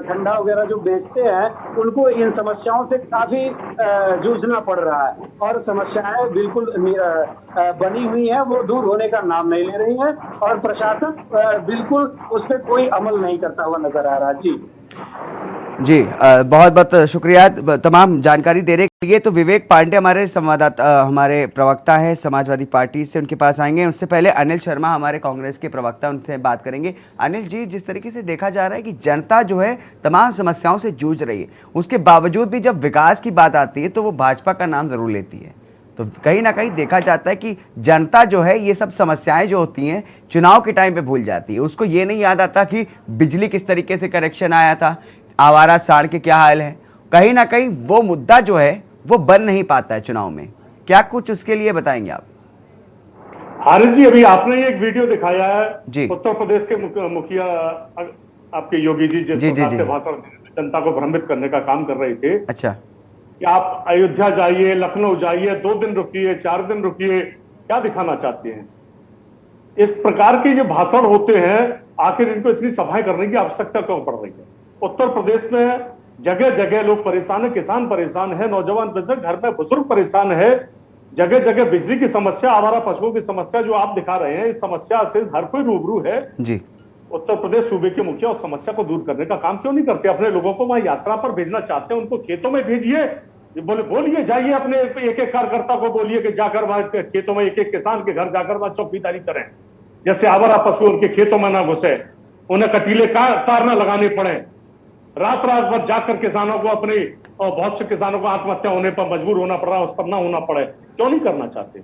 ठंडा वगैरह जो बेचते हैं उनको इन समस्याओं से काफी जूझना पड़ रहा है। और समस्याएं बिल्कुल बनी हुई हैं, वो दूर होने का नाम नहीं ले रही हैं और प्रशासन बिल्कुल उस पर कोई अमल नहीं करता हुआ नजर आ रहा है। जी बहुत बहुत शुक्रिया तमाम जानकारी देने के लिए। तो विवेक पांडे हमारे संवाददाता, हमारे प्रवक्ता हैं समाजवादी पार्टी से, उनके पास आएंगे। उससे पहले अनिल शर्मा हमारे कांग्रेस के प्रवक्ता, उनसे बात करेंगे। अनिल जी, जिस तरीके से देखा जा रहा है कि जनता जो है तमाम समस्याओं से जूझ रही है, उसके बावजूद भी जब विकास की बात आती है तो वो भाजपा का नाम जरूर लेती है। तो कहीं ना कहीं देखा जाता है कि जनता जो है ये सब समस्याएं जो होती हैं चुनाव के टाइम पे भूल जाती है। उसको ये नहीं याद आता कि बिजली किस तरीके से कनेक्शन आया था, आवारा सांड के क्या हाल है। कहीं ना कहीं वो मुद्दा जो है वो बन नहीं पाता है चुनाव में। क्या कुछ उसके लिए बताएंगे आप? हारिस जी, अभी आपने ये एक वीडियो दिखाया है जी, उत्तर प्रदेश के मुखिया आपके योगी जी जिस प्रकार से भाषण जनता को भ्रमित करने का काम कर रहे थे। अच्छा, कि आप अयोध्या जाइए, लखनऊ जाइए, 2 दिन रुकिए, 4 दिन रुकिए, क्या दिखाना चाहते हैं? इस प्रकार के जो भाषण होते हैं, आखिर इनको इतनी सफाई करने की आवश्यकता क्यों पड़ रही है? उत्तर प्रदेश में जगह जगह लोग परेशान है, किसान परेशान है, नौजवान घर में बुजुर्ग परेशान है, जगह जगह बिजली की समस्या, आवारा पशुओं की समस्या जो आप दिखा रहे हैं, इस समस्या से हर कोई रूबरू है जी। उत्तर प्रदेश सूबे के मुखिया उस समस्या को दूर करने का काम क्यों नहीं करते? अपने लोगों को वहां यात्रा पर भेजना चाहते हैं, उनको खेतों में भेजिए, बोलिए, जाइए अपने एक एक कार्यकर्ता को बोलिए कि जाकर वहां खेतों में एक एक किसान के घर जाकर वहां चौकीदारी करें, जैसे आवारा पशु उनके खेतों में ना घुसे, उन्हें कटीले तार न लगाने पड़े, रात रात भर जाकर किसानों को अपनी और बहुत से किसानों को आत्महत्या होने पर मजबूर होना पड़ रहा है, उस पर ना होना पड़े। क्यों नहीं करना चाहते?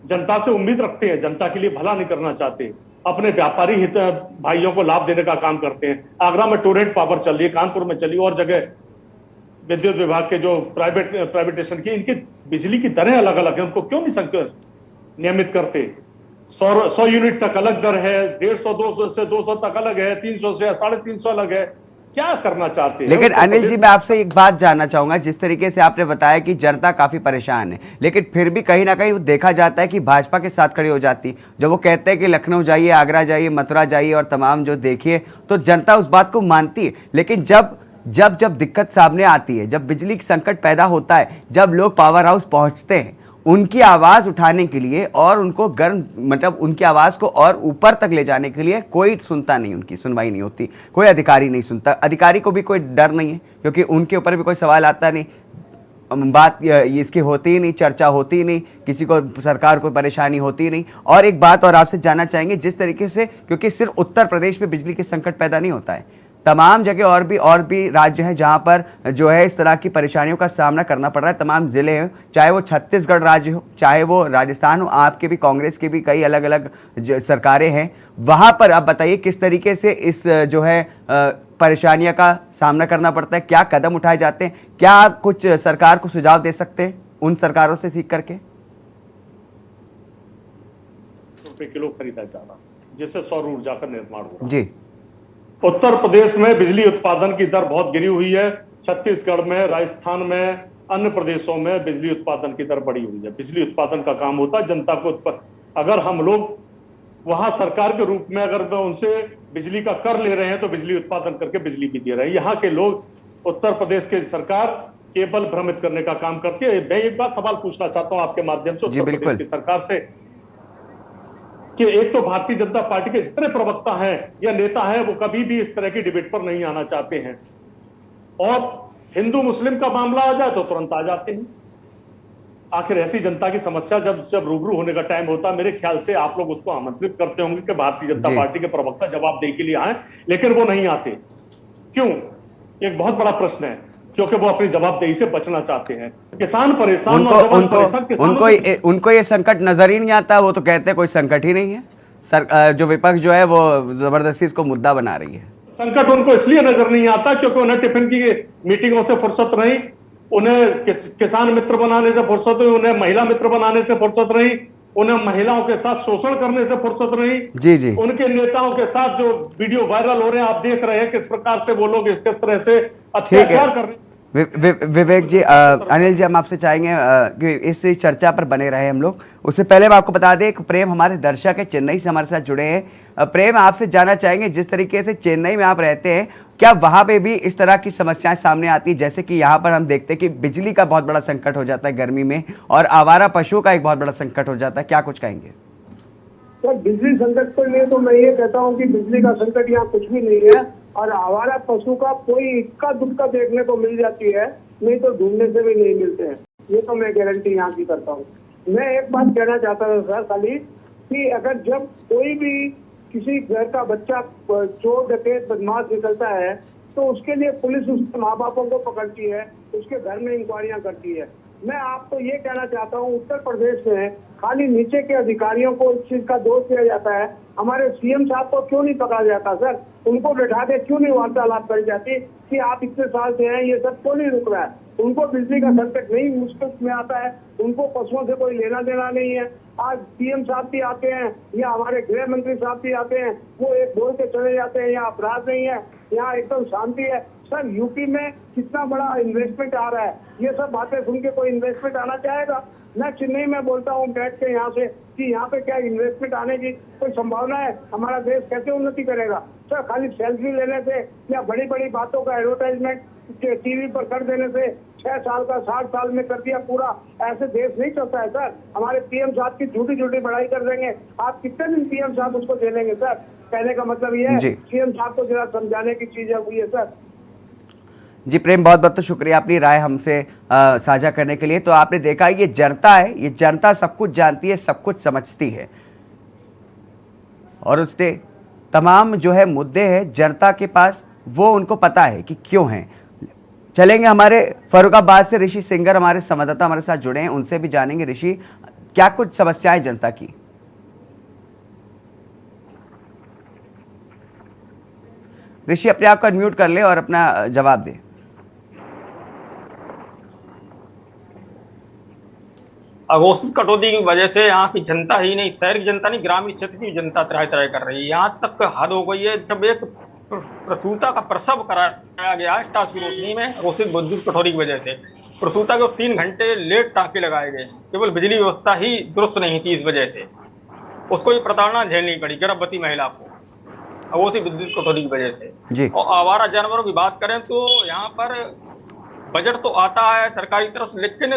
जनता से उम्मीद रखते हैं, जनता के लिए भला नहीं करना चाहते, अपने व्यापारी हित भाइयों को लाभ देने का काम करते हैं। आगरा में टोरेंट पावर चल रही है, कानपुर में चली, और जगह विद्युत विभाग के जो प्राइवेटेशन की इनकी बिजली की दरें अलग अलग है, उनको क्यों नहीं नियमित करते? 100 यूनिट तक अलग दर है, 150 200 से 200 तक अलग है, 300 से 350 अलग है। क्या करना चाहते हैं? लेकिन अनिल जी, मैं आपसे एक बात जानना चाहूंगा। जिस तरीके से आपने बताया कि जनता काफी परेशान है, लेकिन फिर भी कहीं ना कहीं देखा जाता है कि भाजपा के साथ खड़ी हो जाती। जब वो कहते हैं कि लखनऊ जाइए, आगरा जाइए, मथुरा जाइए और तमाम जो देखिए, तो जनता उस बात को मानती है। लेकिन जब दिक्कत सामने आती है, जब बिजली की संकट पैदा होता है, जब लोग पावर हाउस पहुंचते हैं उनकी आवाज उठाने के लिए और उनको उनकी आवाज को और ऊपर तक ले जाने के लिए कोई सुनता नहीं, उनकी सुनवाई नहीं होती, कोई अधिकारी नहीं सुनता। अधिकारी को भी कोई डर नहीं है क्योंकि उनके ऊपर भी कोई सवाल आता नहीं, बात इसकी होती ही नहीं, चर्चा होती ही नहीं, किसी को सरकार को परेशानी होती ही नहीं। और एक बात और आपसे जानना चाहेंगे, जिस तरीके से, क्योंकि सिर्फ उत्तर प्रदेश में बिजली के संकट पैदा नहीं होता है, तमाम जगह और भी राज्य हैं जहां पर जो है इस तरह की परेशानियों का सामना करना पड़ रहा है। तमाम जिले हैं, चाहे वो छत्तीसगढ़ राज्य हो, चाहे वो राजस्थान हो, आपके भी कांग्रेस के भी कई अलग अलग सरकारें हैं, वहां पर आप बताइए किस तरीके से इस जो है परेशानियों का सामना करना पड़ता है, क्या कदम उठाए जाते हैं? क्या आप कुछ सरकार को सुझाव दे सकते हैं उन सरकारों से सीख करके? किलो खरीदा जा रहा, जिससे सौर ऊर्जा का निर्माण हो रहा जी। उत्तर प्रदेश में बिजली उत्पादन की दर बहुत गिरी हुई है। छत्तीसगढ़ में, राजस्थान में, अन्य प्रदेशों में बिजली उत्पादन की दर बढ़ी हुई है। बिजली उत्पादन का काम होता है जनता को अगर हम लोग वहां सरकार के रूप में अगर उनसे बिजली का कर ले रहे हैं तो बिजली उत्पादन करके बिजली भी दे रहे हैं। यहाँ के लोग उत्तर प्रदेश की सरकार केवल भ्रमित करने का काम करती है। मैं एक बात सवाल पूछना चाहता हूँ आपके माध्यम से उत्तर प्रदेश की सरकार से, कि एक तो भारतीय जनता पार्टी के जितने प्रवक्ता हैं या नेता हैं वो कभी भी इस तरह की डिबेट पर नहीं आना चाहते हैं, और हिंदू मुस्लिम का मामला आ जाए तो तुरंत आ जाते हैं। आखिर ऐसी जनता की समस्या जब रूबरू होने का टाइम होता है, मेरे ख्याल से आप लोग उसको आमंत्रित करते होंगे कि भारतीय जनता पार्टी के प्रवक्ता जवाबदेही के लिए आए, लेकिन वो नहीं आते। क्यों? एक बहुत बड़ा प्रश्न है, क्योंकि वो अपनी जवाबदेही से बचना चाहते हैं। किसान परेशान, उनको ये संकट नजर ही नहीं आता। वो तो कहते हैं कोई संकट ही नहीं है। जो विपक्ष जो है वो जबरदस्ती इसको मुद्दा बना रही है। संकट उनको इसलिए नजर नहीं आता क्योंकि उन्हें टिफिन की मीटिंगों से फुर्सत नहीं, उन्हें किसान मित्र बनाने से फुर्सत नहीं, उन्हें महिला मित्र बनाने से फुर्सत नहीं, उन्हें महिलाओं के साथ शोषण करने से फुर्सत नहीं। जी। उनके नेताओं के साथ जो वीडियो वायरल हो रहे हैं, आप देख रहे हैं किस प्रकार से वो लोग किस तरह से अत्याचार कर रहे हैं। विवेक जी, अनिल जी, हम आपसे चाहेंगे कि इस चर्चा पर बने रहे हम लोग। उससे पहले मैं आपको बता दें कि प्रेम हमारे दर्शक है, चेन्नई से हमारे साथ जुड़े हैं। प्रेम, आपसे जानना चाहेंगे, जिस तरीके से चेन्नई में आप रहते हैं, क्या वहां पे भी इस तरह की समस्याएं सामने आती, जैसे कि यहाँ पर हम देखते हैं कि बिजली का बहुत बड़ा संकट हो जाता है गर्मी में, और आवारा पशुओं का एक बहुत बड़ा संकट हो जाता है, क्या कुछ कहेंगे? सर, बिजली संकट के लिए तो मैं ये कहता हूँ कि बिजली का संकट यहाँ कुछ भी नहीं है, और आवारा पशु का कोई इक्का दुक्का देखने को मिल जाती है, नहीं तो ढूंढने से भी नहीं मिलते हैं। ये तो मैं गारंटी यहाँ की करता हूँ। मैं एक बात कहना चाहता था सर खाली, कि अगर जब कोई भी किसी घर का बच्चा चोर डकैत बदमाश निकलता है तो उसके लिए पुलिस उसके माँ बापों को पकड़ती है, उसके घर में इंक्वायरियां करती है। मैं आपको ये कहना चाहता हूँ, उत्तर प्रदेश में खाली नीचे के अधिकारियों को इस चीज का दोष दिया जाता है, हमारे सीएम साहब को क्यों नहीं पकड़ा जाता सर? उनको बैठा के क्यों नहीं वार्तालाप करी जाती कि आप इतने साल से हैं, ये सब क्यों नहीं रुक रहा है? उनको बिजली का संकट नहीं मुश्किल में आता है, उनको पशुओं से कोई लेना देना नहीं है। आज सीएम साहब भी आते हैं या हमारे गृह मंत्री साहब भी आते हैं, वो एक बोल के चले जाते हैं यहाँ अपराध नहीं है, यहाँ एकदम शांति है। सर, यूपी में कितना बड़ा इन्वेस्टमेंट आ रहा है, ये सब बातें सुन के कोई इन्वेस्टमेंट आना चाहेगा? मैं चेन्नई में बोलता हूँ बैठ के यहाँ से कि यहाँ पे क्या इन्वेस्टमेंट आने की कोई संभावना है? हमारा देश कैसे उन्नति करेगा? सर, खाली सेल्फी लेने से या बड़ी बड़ी बातों का एडवर्टाइजमेंट टीवी पर कर देने से 6 साल का 60 साल में कर दिया पूरा, ऐसे देश नहीं चलता है सर। हमारे पीएम साहब की झूठी झूठी बढ़ाई कर देंगे, आप कितने दिन पीएम साहब उसको झेलेंगे सर? कहने का मतलब ये है, सीएम साहब को जरा समझाने की चीज है वो ये सर। जी प्रेम, बहुत बहुत तो शुक्रिया अपनी राय हमसे साझा करने के लिए। तो आपने देखा, ये जनता है, ये जनता सब कुछ जानती है, सब कुछ समझती है, और उसके तमाम जो है मुद्दे हैं जनता के पास, वो उनको पता है कि क्यों हैं। चलेंगे हमारे फर्रुखाबाद से, ऋषि सिंगर हमारे संवाददाता हमारे साथ जुड़े हैं, उनसे भी जानेंगे ऋषि क्या कुछ समस्याएं जनता की। ऋषि, अपने आप को अनम्यूट कर ले और अपना जवाब दे। अघोषित कटौती की वजह से यहाँ की जनता ही नहीं, शहर की जनता नहीं, ग्रामीण क्षेत्र की जनता त्राही त्राही कर रही है। यहाँ तक हद हो गई है, जब एक प्रसूता का प्रसव कराया गया है टाँच की रोशनी में अघोषित विद्युत कटौती की वजह से, प्रसूता को 3 घंटे लेट टाँके लगाए गए, केवल बिजली व्यवस्था ही दुरुस्त नहीं थी, इस वजह से उसको ये प्रताड़ना झेलनी पड़ी गर्भवती महिला को अघोषित विद्युत कटौती की वजह से। और आवारा जानवरों की बात करें तो यहाँ पर बजट तो आता है सरकारी तरफ, लेकिन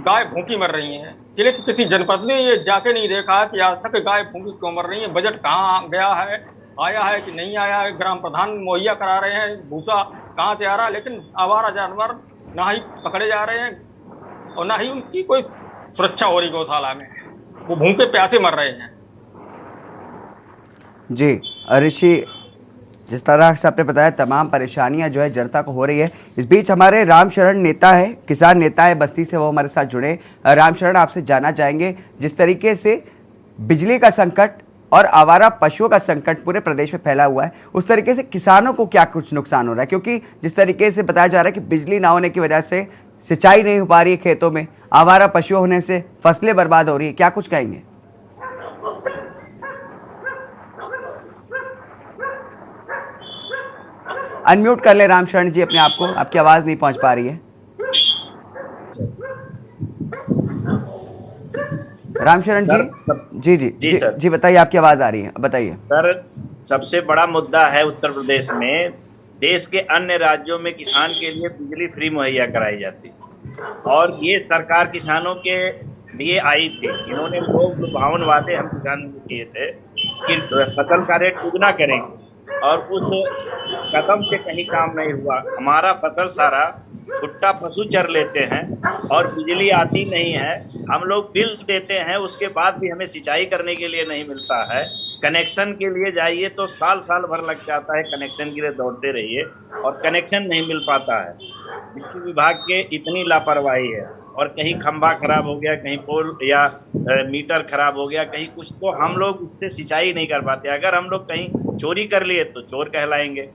गाय भूखी मर रही हैं। जिले के किसी जनपद ने ये जाके नहीं देखा कि आज तक गाय भूखी क्यों मर रही है, बजट कहाँ गया है, आया है कि नहीं आया है, ग्राम प्रधान मुहैया करा रहे हैं, भूसा कहाँ से आ रहा है, लेकिन आवारा जानवर ना ही पकड़े जा रहे हैं और ना ही उनकी कोई सुरक्षा हो रही गौशाला में, वो भूखे प्यासे मर रहे हैं। जी ऋषि, जिस तरह से आपने बताया तमाम परेशानियां जो है जनता को हो रही है। इस बीच हमारे रामशरण नेता है, किसान नेता है बस्ती से, वो हमारे साथ जुड़े। रामशरण, आपसे जानना चाहेंगे, जिस तरीके से बिजली का संकट और आवारा पशुओं का संकट पूरे प्रदेश में फैला हुआ है, उस तरीके से किसानों को क्या कुछ नुकसान हो रहा है? क्योंकि जिस तरीके से बताया जा रहा है कि बिजली ना होने की वजह से सिंचाई नहीं हो पा रही है खेतों में, आवारा पशु होने से फसलें बर्बाद हो रही है, क्या कुछ कहेंगे? अनम्यूट कर ले रामशरण जी अपने आप को, आपकी आवाज नहीं पहुंच पा रही है। रामशरण जी जी बताइए, आपकी आवाज आ रही है, बताइए सर। सबसे बड़ा मुद्दा है उत्तर प्रदेश में, देश के अन्य राज्यों में किसान के लिए बिजली फ्री मुहैया कराई जाती है और ये सरकार किसानों के लिए आई थी। इन्होंने लोग लुभावन वादे हम किसान को किए थे कि फसल का रेट दुगना करेंगे और उस कदम से कहीं काम नहीं हुआ। हमारा फसल सारा भुट्टा पशु चर लेते हैं और बिजली आती नहीं है। हम लोग बिल देते हैं, उसके बाद भी हमें सिंचाई करने के लिए नहीं मिलता है। कनेक्शन के लिए जाइए तो साल साल भर लग जाता है, कनेक्शन के लिए दौड़ते रहिए और कनेक्शन नहीं मिल पाता है। बिजली विभाग के इतनी लापरवाही है और कहीं खंभा खराब हो गया, कहीं पोल या मीटर खराब हो गया, कहीं कुछ, तो हम लोग उससे सिंचाई नहीं कर पाते। अगर हम लोग कहीं चोरी कर लिए तो चोर कहलाएंगे।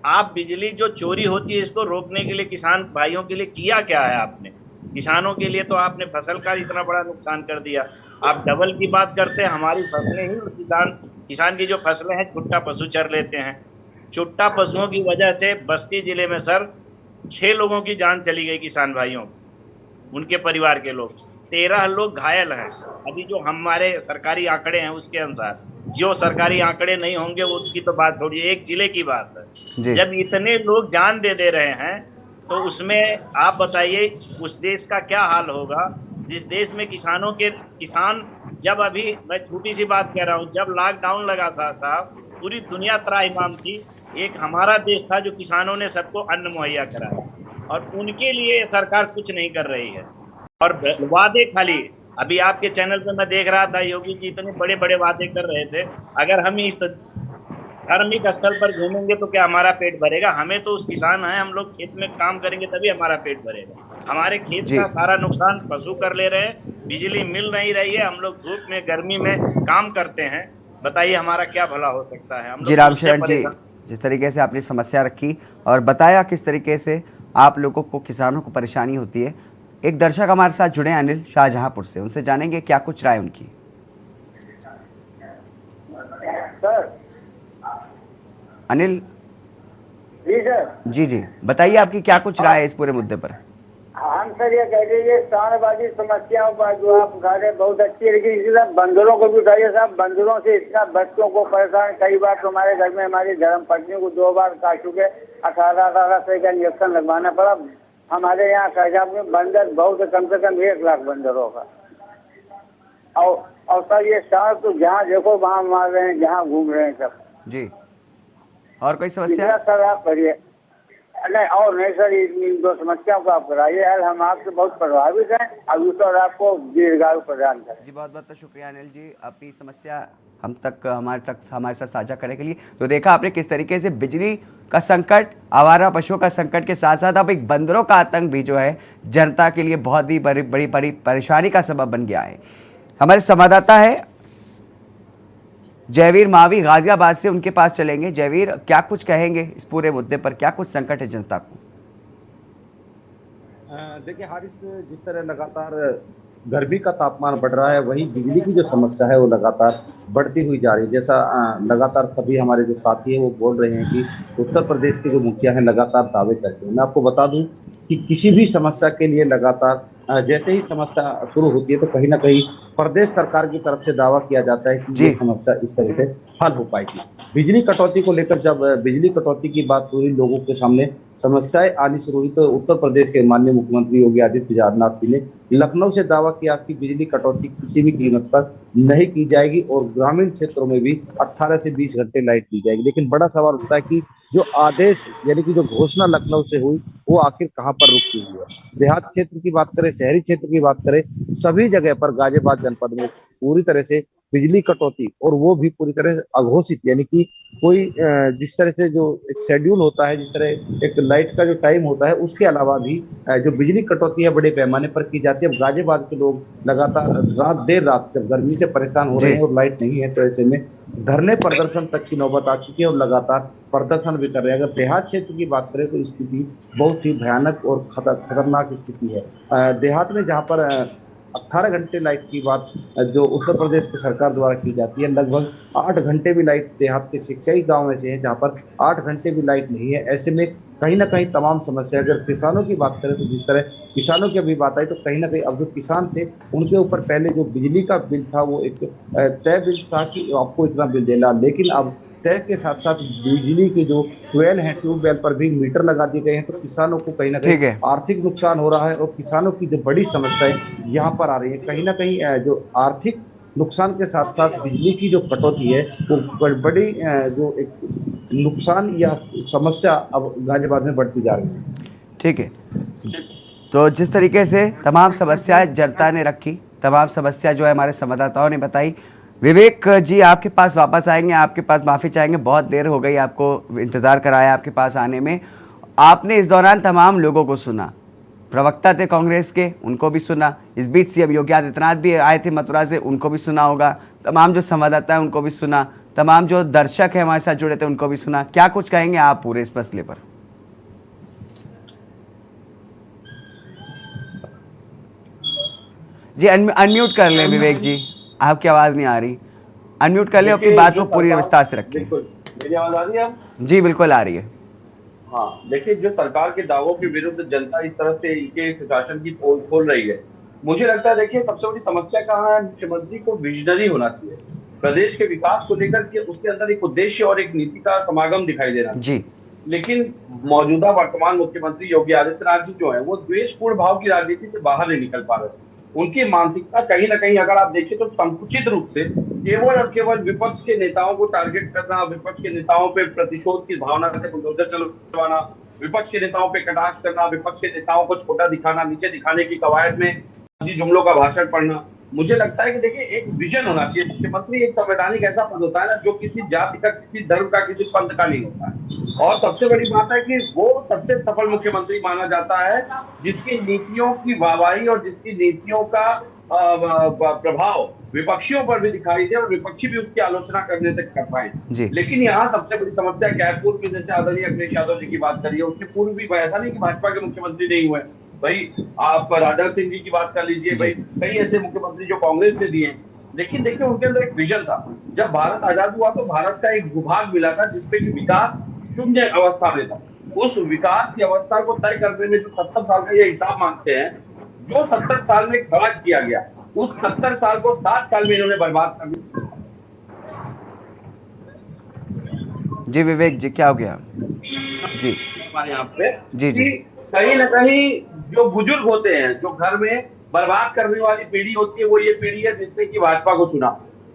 आप बिजली जो चोरी होती है इसको रोकने के लिए किसान भाइयों के लिए किया क्या है आपने? किसानों के लिए तो आपने फसल का इतना बड़ा नुकसान कर दिया। आप डबल की बात करते हैं, हमारी फसलें ही किसान की जो फसलें हैं छुट्टा पशु चर लेते हैं। छुट्टा पशुओं की वजह से बस्ती जिले में सर 6 लोगों की जान चली गई, किसान भाइयों, उनके परिवार के लोग। 13 लोग घायल हैं। अभी जो हमारे सरकारी आंकड़े हैं उसके अनुसार, जो सरकारी आंकड़े नहीं होंगे वो उसकी तो बात छोड़िए, एक जिले की बात है। जब इतने लोग जान दे रहे हैं तो उसमें आप बताइए उस देश का क्या हाल होगा जिस देश में किसान जब, अभी मैं छोटी सी बात कह रहा हूँ, जब लॉकडाउन लगा था साहब, पूरी दुनिया त्राहिमाम थी। एक हमारा देश था जो किसानों ने सबको अन्न मुहैया कराया और उनके लिए सरकार कुछ नहीं कर रही है और वादे खाली। अभी आपके चैनल पे मैं देख रहा था, योगी जी इतने बड़े बड़े वादे कर रहे थे। अगर हम इस धार्मिक स्थल पर घूमेंगे तो क्या हमारा पेट भरेगा? हमें तो उस किसान हैं, हम लोग खेत में काम करेंगे तभी हमारा पेट भरेगा। हमारे खेत का सारा नुकसान पशु कर ले रहे हैं, बिजली मिल नहीं रही है, हम लोग धूप में गर्मी में काम करते हैं। बताइए हमारा क्या भला हो सकता है? हम जी रामशरण जी, जिस तरीके से आपने समस्या रखी और बताया किस तरीके से आप लोगों को, किसानों को परेशानी होती है, एक दर्शक हमारे साथ जुड़े अनिल शाहजहांपुर से, उनसे जानेंगे क्या कुछ राय उनकी। सर अनिल जी सर, जी बताइए आपकी क्या कुछ राय है इस पूरे मुद्दे पर? हम सर ये कह रहे सांडबाजी समस्याओं पर जो आप उठा रहे बहुत अच्छी है, लेकिन इसी तरह बंदरों को भी उठाइए साहब। बंदरों से इतना बच्चों को परेशान, कई बार तो हमारे घर में हमारी धर्म पत्नी को 2 बार काट चुके, 18 से का इंजेक्शन लगवाना पड़ा। हमारे यहाँ कैजाब में बंदर बहुत, कम से कम 1 लाख बंदरों का। और सर ये सांड तो जहाँ देखो वहाँ मार रहे हैं, जहाँ घूम रहे हैं सब। जी, और कोई समस्या? सर आप करिए। नहीं और नहीं सर, इन 2 समस्याओं को आप कराइए यार, हम आपसे बहुत प्रभावित हैं। अब सर आपको दीर्घायु प्रदान करें। जी बहुत बहुत शुक्रिया अनिल जी, अपनी समस्या हमारे साथ साझा करने के लिए। तो देखा आपने किस तरीके से बिजली का संकट, आवारा पशुओं का संकट के साथ साथ अब एक बंदरों का आतंक भी जो है जनता के लिए बहुत ही बड़ी परेशानी का सबब बन गया है। हमारे संवाददाता है जयवीर मावी गाजियाबाद से, उनके पास चलेंगे। जयवीर, क्या कुछ कहेंगे इस पूरे मुद्दे पर, क्या कुछ संकट है जनता को? देखिए हारिस, जिस तरह लगातार गर्मी का तापमान बढ़ रहा है, वही बिजली की जो समस्या है वो लगातार बढ़ती हुई जा रही है। जैसा लगातार सभी हमारे जो साथी हैं वो बोल रहे हैं कि उत्तर प्रदेश के जो मुखिया हैं लगातार दावे करते हैं। मैं आपको बता दूं कि किसी भी समस्या के लिए लगातार जैसे ही समस्या शुरू होती है तो कहीं ना कहीं प्रदेश सरकार की तरफ से दावा किया जाता है कि ये समस्या इस तरह से हल हो पाएगी। बिजली कटौती को लेकर जब बिजली कटौती की बात हुई, लोगों के सामने समस्याएं आनी शुरू हुई, तो उत्तर प्रदेश के माननीय मुख्यमंत्री योगी आदित्यनाथ जी ने लखनऊ से दावा किया कि बिजली कटौती किसी भी कीमत पर नहीं की जाएगी और ग्रामीण क्षेत्रों में भी 18 से 20 घंटे लाइट दी जाएगी। लेकिन बड़ा सवाल उठता है कि जो आदेश यानी कि जो घोषणा लखनऊ से हुई वो आखिर कहां पर रुकी हुई है। देहात क्षेत्र की बात करें, शहरी क्षेत्र की बात करें, सभी जगह पर गाजियाबाद जनपद में पूरी तरह से बिजली कटौती, और वो भी पूरी तरह अघोषित, यानी कि कोई जिस तरह से जो एक शेड्यूल होता है, जिस तरह एक लाइट का जो टाइम होता है, उसके अलावा भी जो बिजली कटौती है बड़े पैमाने पर की जाती है। अब गाजियाबाद के लोग लगातार देर रात जब गर्मी से परेशान हो रहे हैं और लाइट नहीं है, तो ऐसे में धरने प्रदर्शन तक की नौबत आ चुकी है और लगातार प्रदर्शन भी कर रहे हैं। अगर देहात क्षेत्र की बात करें तो स्थिति बहुत ही भयानक और खतरनाक स्थिति है। देहात में जहाँ पर 18 घंटे लाइट की बात जो उत्तर प्रदेश की सरकार द्वारा की जाती है, लगभग 8 घंटे भी लाइट देहात के कई गाँव ऐसे हैं जहाँ पर 8 घंटे भी लाइट नहीं है। ऐसे में कहीं ना कहीं तमाम समस्या। अगर किसानों की बात करें तो जिस तरह किसानों की अभी बात आई, तो कहीं ना कहीं अब जो किसान थे उनके ऊपर पहले जो बिजली का बिल था वो एक तय बिल था कि आपको इतना बिल देना, लेकिन अब तय के साथ साथ बिजली के जो ट्यूबवेल हैं, ट्यूबवेल पर भी मीटर लगा दिए गए हैं, तो किसानों को कहीं ना कहीं आर्थिक नुकसान हो रहा है और किसानों की जो बड़ी समस्याएं यहाँ पर आ रही है। कहीं ना कहीं जो आर्थिक नुकसान के साथ साथ बिजली की जो कटौती है वो बड़ी जो एक नुकसान या समस्या अब गाजियाबाद में बढ़ती जा रही है। ठीक है, तो जिस तरीके से तमाम समस्याएं जनता ने रखी, तमाम समस्या जो है हमारे संवाददाताओं ने बताई। विवेक जी आपके पास वापस आएंगे, आपके पास माफ़ी चाहेंगे, बहुत देर हो गई, आपको इंतज़ार कराया आपके पास आने में। आपने इस दौरान तमाम लोगों को सुना, प्रवक्ता थे कांग्रेस के, उनको भी सुना, इस बीच सीएम योगी आदित्यनाथ भी आए थे मथुरा से, उनको भी सुना होगा, तमाम जो संवाददाता हैं उनको भी सुना, तमाम जो दर्शक हैं हमारे साथ जुड़े थे उनको भी सुना। क्या कुछ कहेंगे आप पूरे इस मसले पर? जी अनम्यूट कर लें विवेक जी, आपकी आवाज़ नहीं आ रही, अनम्यूट कर लें, अपनी बात को पूरी विस्तार से रखें। मेरी आवाज आ रही है? जी बिल्कुल आ रही है। हाँ, देखिए, जो सरकार के दावों के विरुद्ध जनता इस तरह से इनके शासन की पोल खोल रही है, मुझे लगता है देखिए सबसे बड़ी समस्या कहाँ है, मुख्यमंत्री को विजनरी होना चाहिए। प्रदेश के विकास को लेकर के उसके अंदर एक उद्देश्य और एक नीति का समागम दिखाई दे रहा है जी। लेकिन मौजूदा वर्तमान मुख्यमंत्री योगी आदित्यनाथ जी जो है वो द्वेषपूर्ण भाव की राजनीति से बाहर नहीं निकल पा रहे। उनकी मानसिकता कहीं ना कहीं अगर आप देखें तो संकुचित रूप से केवल और केवल विपक्ष के नेताओं को टारगेट करना, विपक्ष के नेताओं पे प्रतिशोध की भावना से बुलडोजर चलवाना, विपक्ष के नेताओं पे कटाक्ष करना, विपक्ष के नेताओं को छोटा दिखाना, नीचे दिखाने की कवायद में जुमलों का भाषण पढ़ना। मुझे लगता है कि देखिए एक विजन होना चाहिए। मुख्यमंत्री एक संवैधानिक ऐसा पद होता है ना जो किसी जाति का, किसी धर्म का, किसी पंथ का नहीं होता है। और सबसे बड़ी बात है कि वो सबसे सफल मुख्यमंत्री माना जाता है जिसकी नीतियों की वाहवाही और जिसकी नीतियों का प्रभाव विपक्षियों पर भी दिखाई दे और विपक्षी भी उसकी आलोचना करने से कर पाए। लेकिन यहाँ सबसे बड़ी समस्या क्या है, पूर्व में जैसे आदरणीय अखिलेश यादव जी की बात करिए, उसके पूर्व भी ऐसा नहीं कि भाजपा के मुख्यमंत्री नहीं हुए भाई, आप राजा सिंह जी की बात कर लीजिए भाई, कई ऐसे मुख्यमंत्री जो कांग्रेस ने दिए। लेकिन देखिए उनके अंदर एक विजन था। जब भारत आजाद हुआ तो भारत का एक भूभाग मिला था जिसपे कि विकास शून्य अवस्था में था। उस विकास की अवस्था को तय करने में जो 70 साल का ये हिसाब मांगते हैं, जो 70 साल में खड़ा किया गया, उस 70 साल को 7 साल में इन्होंने बर्बाद कर दिया। जी विवेक जी क्या हो गया? जी हमारे यहाँ पे जी कहीं ना कहीं जो बुजुर्ग होते हैं, जो घर में बर्बाद करने वाली पीढ़ी होती है, वो ये पीढ़ी है जिसने की भाजपा को चुना।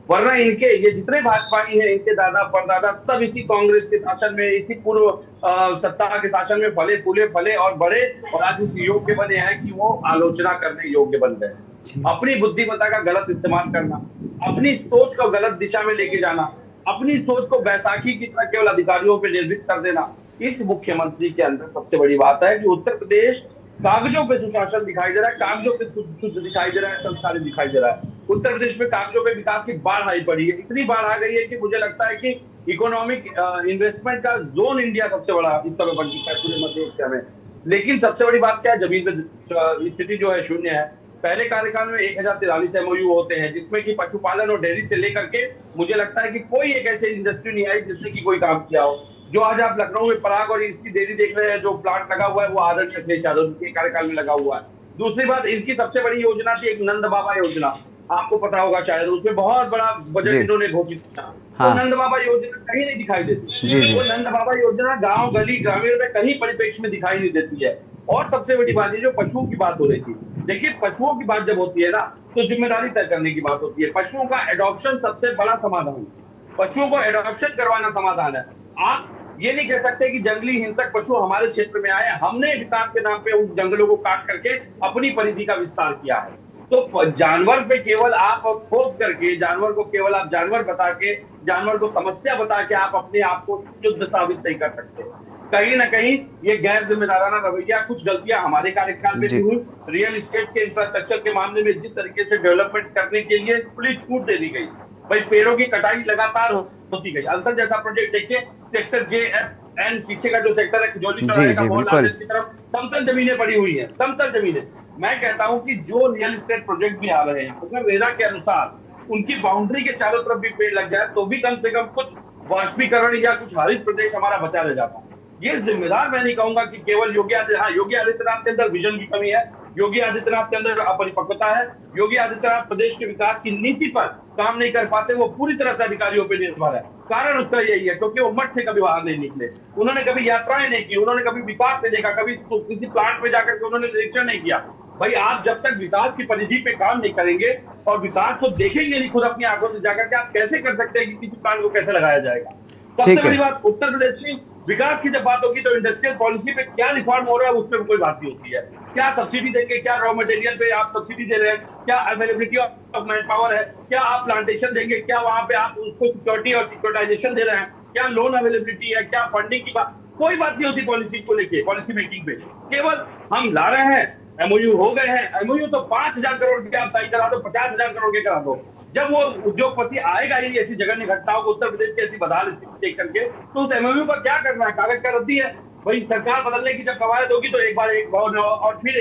वरना इनके ये जितने भाजपाई हैं, इनके दादा परदादा सब इसी कांग्रेस के शासन में, इसी पूर्व सत्ता के शासन में फले और बड़े और आज इस योग्य बने हैं कि वो आलोचना करने योग्य बन गए। अपनी बुद्धिमत्ता का गलत इस्तेमाल करना, अपनी सोच को गलत दिशा में लेके जाना, अपनी सोच को बैसाखी की तरह केवल अधिकारियों पर निर्भर कर देना। इस मुख्यमंत्री के अंदर सबसे बड़ी बात है कि उत्तर प्रदेश कागजों पे सुशासन दिखाई दे रहा है, कागजों पे शुद्ध दिखाई दे रहा है, संस्कारी दिखाई दे रहा है। उत्तर प्रदेश में कागजों पे विकास की बाढ़ आई पड़ी है, इतनी बाढ़ आ गई है कि मुझे लगता है कि इकोनॉमिक इन्वेस्टमेंट का जोन इंडिया सबसे बड़ा इस समय बन चुका है पूरे मध्य एशिया में। लेकिन सबसे बड़ी बात क्या है, जमीन पे स्थिति जो है शून्य है। पहले कार्यकाल में 1043 MOU होते हैं जिसमें कि पशुपालन और डेयरी से लेकर के मुझे लगता है कि कोई एक ऐसी इंडस्ट्री नहीं आई जिसने की कोई काम किया हो। जो आज आप लखनऊ में पराग और इसकी डेयरी देख रहे हैं, जो प्लांट लगा हुआ है वो आदरणीय अखिलेश यादव जी के कार्यकाल में लगा हुआ है। दूसरी बात, इनकी सबसे बड़ी योजना थी एक नंद बाबा योजना, आपको पता होगा शायद, उसमें बहुत बड़ा बजट इन्होंने घोषित किया। हाँ। तो नंद बाबा योजना कहीं नहीं दिखाई देती। वो नंद बाबा योजना गांव गली ग्रामीण में कहीं परिप्रेक्ष्य में दिखाई नहीं देती है। और सबसे बड़ी बात है जो पशुओं की बात हो रही थी, देखिए पशुओं की बात जब होती है ना तो जिम्मेदारी तय करने की बात होती है। पशुओं का एडॉप्शन सबसे बड़ा समाधान है, पशुओं को एडॉप्शन करवाना समाधान है। आप ये नहीं कह सकते कि जंगली हिंसक पशु हमारे क्षेत्र में आए, हमने विकास के नाम पे उन जंगलों को काट करके अपनी परिधि का विस्तार किया है। तो जानवर पे केवल आप थोप करके, जानवर को केवल आप जानवर बता के, जानवर को समस्या बता के आप अपने आप को शुद्ध साबित नहीं कर सकते। कहीं ना कहीं ये गैर जिम्मेदाराना रवैया, कुछ गलतियां हमारे कार्यकाल में भी हुई। रियल एस्टेट के इंफ्रास्ट्रक्चर के मामले में जिस तरीके से डेवलपमेंट करने के लिए खुली छूट दे दी गई, भाई पेड़ों की कटाई लगातार होती गई। अंतर जैसा प्रोजेक्ट देखिए, सेक्टर JFN पीछे का जो सेक्टर है खजौली चौराहे का मोहल्ला की तरफ समतल जमीनें पड़ी हुई है, समतल जमीनें। मैं कहता हूं कि जो रियल एस्टेट प्रोजेक्ट भी आ रहे हैं, अगर रेरा के अनुसार उनकी बाउंड्री के चारों तरफ भी पेड़ लग जाए तो भी कम से कम कुछ वाष्पीकरण या कुछ हरित प्रदेश हमारा बचा रह जाता है। ये जिम्मेदार मैं नहीं कहूंगा कि केवल योगी आदित्यनाथ के अंदर विजन की कमी है, योगी आदित्यनाथ के अंदर अपरिपक्वता है। योगी आदित्यनाथ प्रदेश के विकास की नीति पर काम नहीं कर पाते, वो पूरी तरह से अधिकारियों पर निर्भर है। कारण उसका यही है क्योंकि वो मठ से कभी बाहर नहीं निकले, उन्होंने कभी यात्राएं नहीं की, उन्होंने कभी विकास नहीं देखा, कभी किसी प्लांट में जाकर के उन्होंने निरीक्षण नहीं किया। भाई आप जब तक विकास की परिधि पे काम नहीं करेंगे और विकास को देखेंगे नहीं खुद अपनी आंखों से जाकर के, आप कैसे कर सकते हैं कि किसी प्लांट को कैसे लगाया जाएगा। सबसे बड़ी बात, उत्तर प्रदेश में विकास की जब बात होगी तो इंडस्ट्रियल पॉलिसी पे क्या रिफॉर्म हो रहा है उसमें कोई बात नहीं होती है। क्या सब्सिडी देंगे, क्या रॉ मटेरियल पे आप सब्सिडी दे रहे हैं, क्या अवेलेबिलिटी ऑफ मैन पावर है, क्या आप प्लांटेशन देंगे, क्या वहां पे आप उसको सिक्योरिटी और सिक्योरिटाइजेशन दे रहे हैं, क्या लोन अवेलेबिलिटी है, क्या फंडिंग की बात, कोई बात नहीं होती पॉलिसी को लेके, पॉलिसी मेकिंग पे। केवल हम ला रहे हैं, एमओयू हो गए हैं, एमओयू तो 5,000 करोड़ के आप साइन करा दो, 50,000 करोड़ के करा दो। जब वो उद्योगपति आएगा ही ऐसी जगह घटनाओं को उत्तर प्रदेश की ऐसी बदहाल स्थिति देख करके, तो उस एमओयू पर क्या करना है, कागज का रद्दी है। भाई सरकार बदलने की जब कवायद होगी तो एक बार एक भवन में और फिर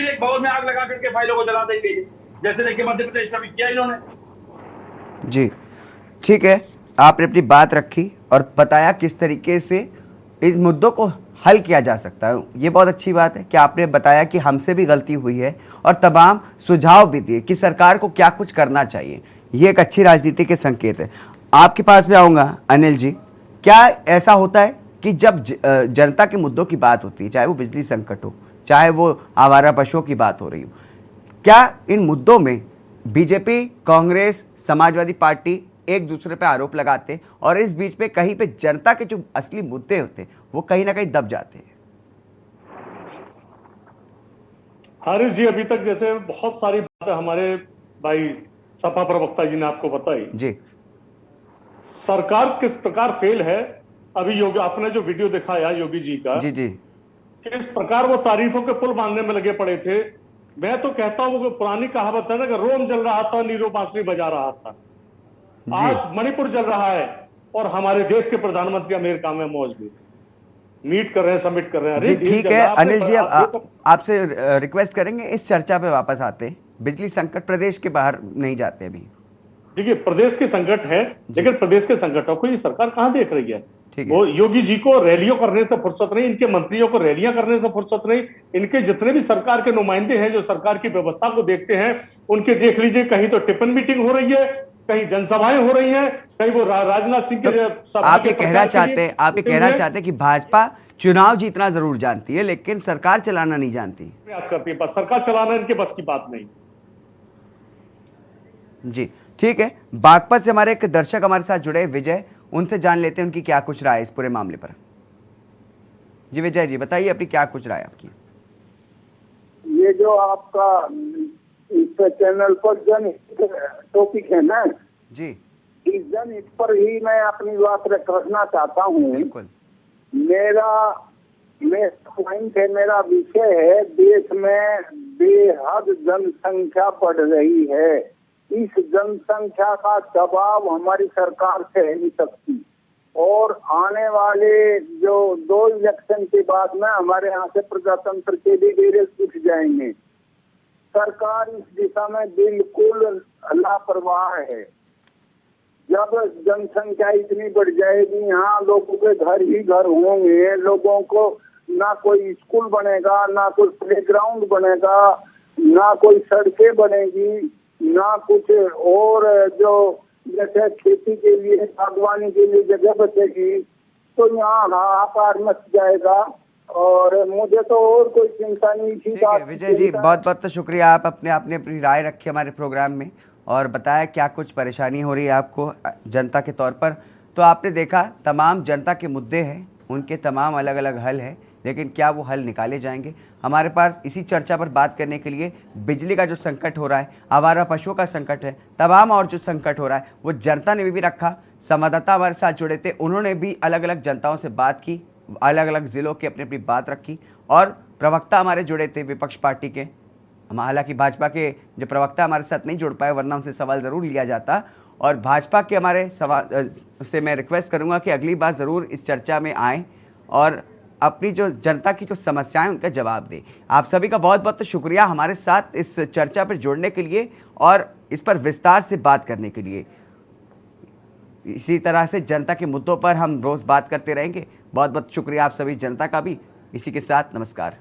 एक भवन में आग लगा करके फाइलों को जला देंगे, जैसे देखिए मध्य प्रदेश में भी किया इन्होंने। जी ठीक है, आपने अपनी बात रखी और बताया किस तरीके से इस मुद्दों को हल किया जा सकता है। ये बहुत अच्छी बात है कि आपने बताया कि हमसे भी गलती हुई है और तमाम सुझाव भी दिए कि सरकार को क्या कुछ करना चाहिए। ये एक अच्छी राजनीति के संकेत है। आपके पास में आऊँगा अनिल जी, क्या ऐसा होता है कि जब जनता के मुद्दों की बात होती है, चाहे वो बिजली संकट हो, चाहे वो आवारा पशुओं की बात हो रही हो, क्या इन मुद्दों में बीजेपी, कांग्रेस, समाजवादी पार्टी एक दूसरे पे आरोप लगाते और इस बीच में कहीं पे जनता के जो असली मुद्दे होते हैं वो कहीं ना कहीं दब जाते हैं? हारिस जी, अभी तक जैसे बहुत सारी बातें हमारे भाई सपा प्रवक्ता जी ने आपको बताई जी, सरकार किस प्रकार फेल है। अभी योगी आपने जो वीडियो दिखाया योगी जी का, जी जी, किस प्रकार वो तारीफों के पुल बांधने में लगे पड़े थे। मैं तो कहता हूँ वो पुरानी कहावत है ना कि रोम जल रहा था, नीरो बांसुरी बजा रहा था। आज मणिपुर जल रहा है और हमारे देश के प्रधानमंत्री अमेरिका में मौजूद मीट कर रहे हैं, समिट कर रहे हैं। जी ठीक है अनिल जी, आपसे रिक्वेस्ट करेंगे इस चर्चा पे वापस आते हैं। बिजली संकट प्रदेश के बाहर नहीं जाते अभी। देखिए प्रदेश के संकट है, लेकिन प्रदेश के संकटों को ये सरकार कहाँ देख रही है। ठीक वो योगी जी को रैलियों करने से फुर्सत नहीं, इनके मंत्रियों को रैलियां करने से फुर्सत नहीं, इनके जितने भी सरकार के नुमाइंदे हैं जो सरकार की व्यवस्था को देखते हैं, उनके देख लीजिए कहीं तो टिफिन मीटिंग हो रही है, कहीं जनसभाएं हो रही हैं, कहीं वो राजनाथ सिंह के आप ये कहना चाहते हैं कि भाजपा चुनाव जीतना जरूर जानती है लेकिन सरकार चलाना नहीं जानती। प्रयास करती है, बस सरकार चलाना इनके बस की बात नहीं। जी ठीक है, बागपत से हमारे एक दर्शक हमारे साथ जुड़े विजय, उनसे जान लेते हैं उनकी क्या कुछ राय है इस पूरे मामले पर। जी विजय जी बताइए अपनी क्या कुछ राय आपकी। ये जो आपका इस चैनल पर जनहित टॉपिक है ना जी, इस जनहित पर ही मैं अपनी बात रखना चाहता हूँ। बिल्कुल, मेरा पॉइंट है, मेरा विषय है, देश में बेहद जनसंख्या बढ़ रही है। इस जनसंख्या का दबाव हमारी सरकार से नहीं सकती और आने वाले जो 2 इलेक्शन के बाद में हमारे यहाँ से प्रजातंत्र के भी डेरे उठ जाएंगे। सरकार इस दिशा में बिल्कुल लापरवाह है। जब जनसंख्या इतनी बढ़ जाएगी, यहाँ लोगों के घर ही घर होंगे, लोगों को ना कोई स्कूल बनेगा, ना कोई प्लेग्राउंड बनेगा, ना कोई सड़कें बनेगी, ना कुछ और जो जैसे खेती के लिए, बागवानी के लिए जगह बचेगी, तो यहाँ हाहाकार मच जाएगा। और मुझे तो और कोई चिंता नहीं थी। ठीक है विजय जी, बहुत बहुत शुक्रिया, आप अपनी राय रखी हमारे प्रोग्राम में और बताया क्या कुछ परेशानी हो रही है आपको जनता के तौर पर। तो आपने देखा तमाम जनता के मुद्दे हैं, उनके तमाम अलग अलग हल हैं, लेकिन क्या वो हल निकाले जाएंगे। हमारे पास इसी चर्चा पर बात करने के लिए बिजली का जो संकट हो रहा है, आवारा पशुओं का संकट है, तमाम और जो संकट हो रहा है वो जनता ने भी रखा। संवाददाता हमारे साथ जुड़े थे, उन्होंने भी अलग अलग जनताओं से बात की, अलग अलग ज़िलों की अपनी अपनी बात रखी और प्रवक्ता हमारे जुड़े थे विपक्ष पार्टी के। हालांकि भाजपा के जो प्रवक्ता हमारे साथ नहीं जुड़ पाए, वरना उनसे सवाल ज़रूर लिया जाता। और भाजपा के हमारे सवाल से मैं रिक्वेस्ट करूंगा कि अगली बार ज़रूर इस चर्चा में आएँ और अपनी जो जनता की जो समस्याएं उनका जवाब दें। आप सभी का बहुत बहुत शुक्रिया हमारे साथ इस चर्चा पर जुड़ने के लिए और इस पर विस्तार से बात करने के लिए। इसी तरह से जनता के मुद्दों पर हम रोज़ बात करते रहेंगे। बहुत बहुत शुक्रिया आप सभी जनता का भी। इसी के साथ नमस्कार।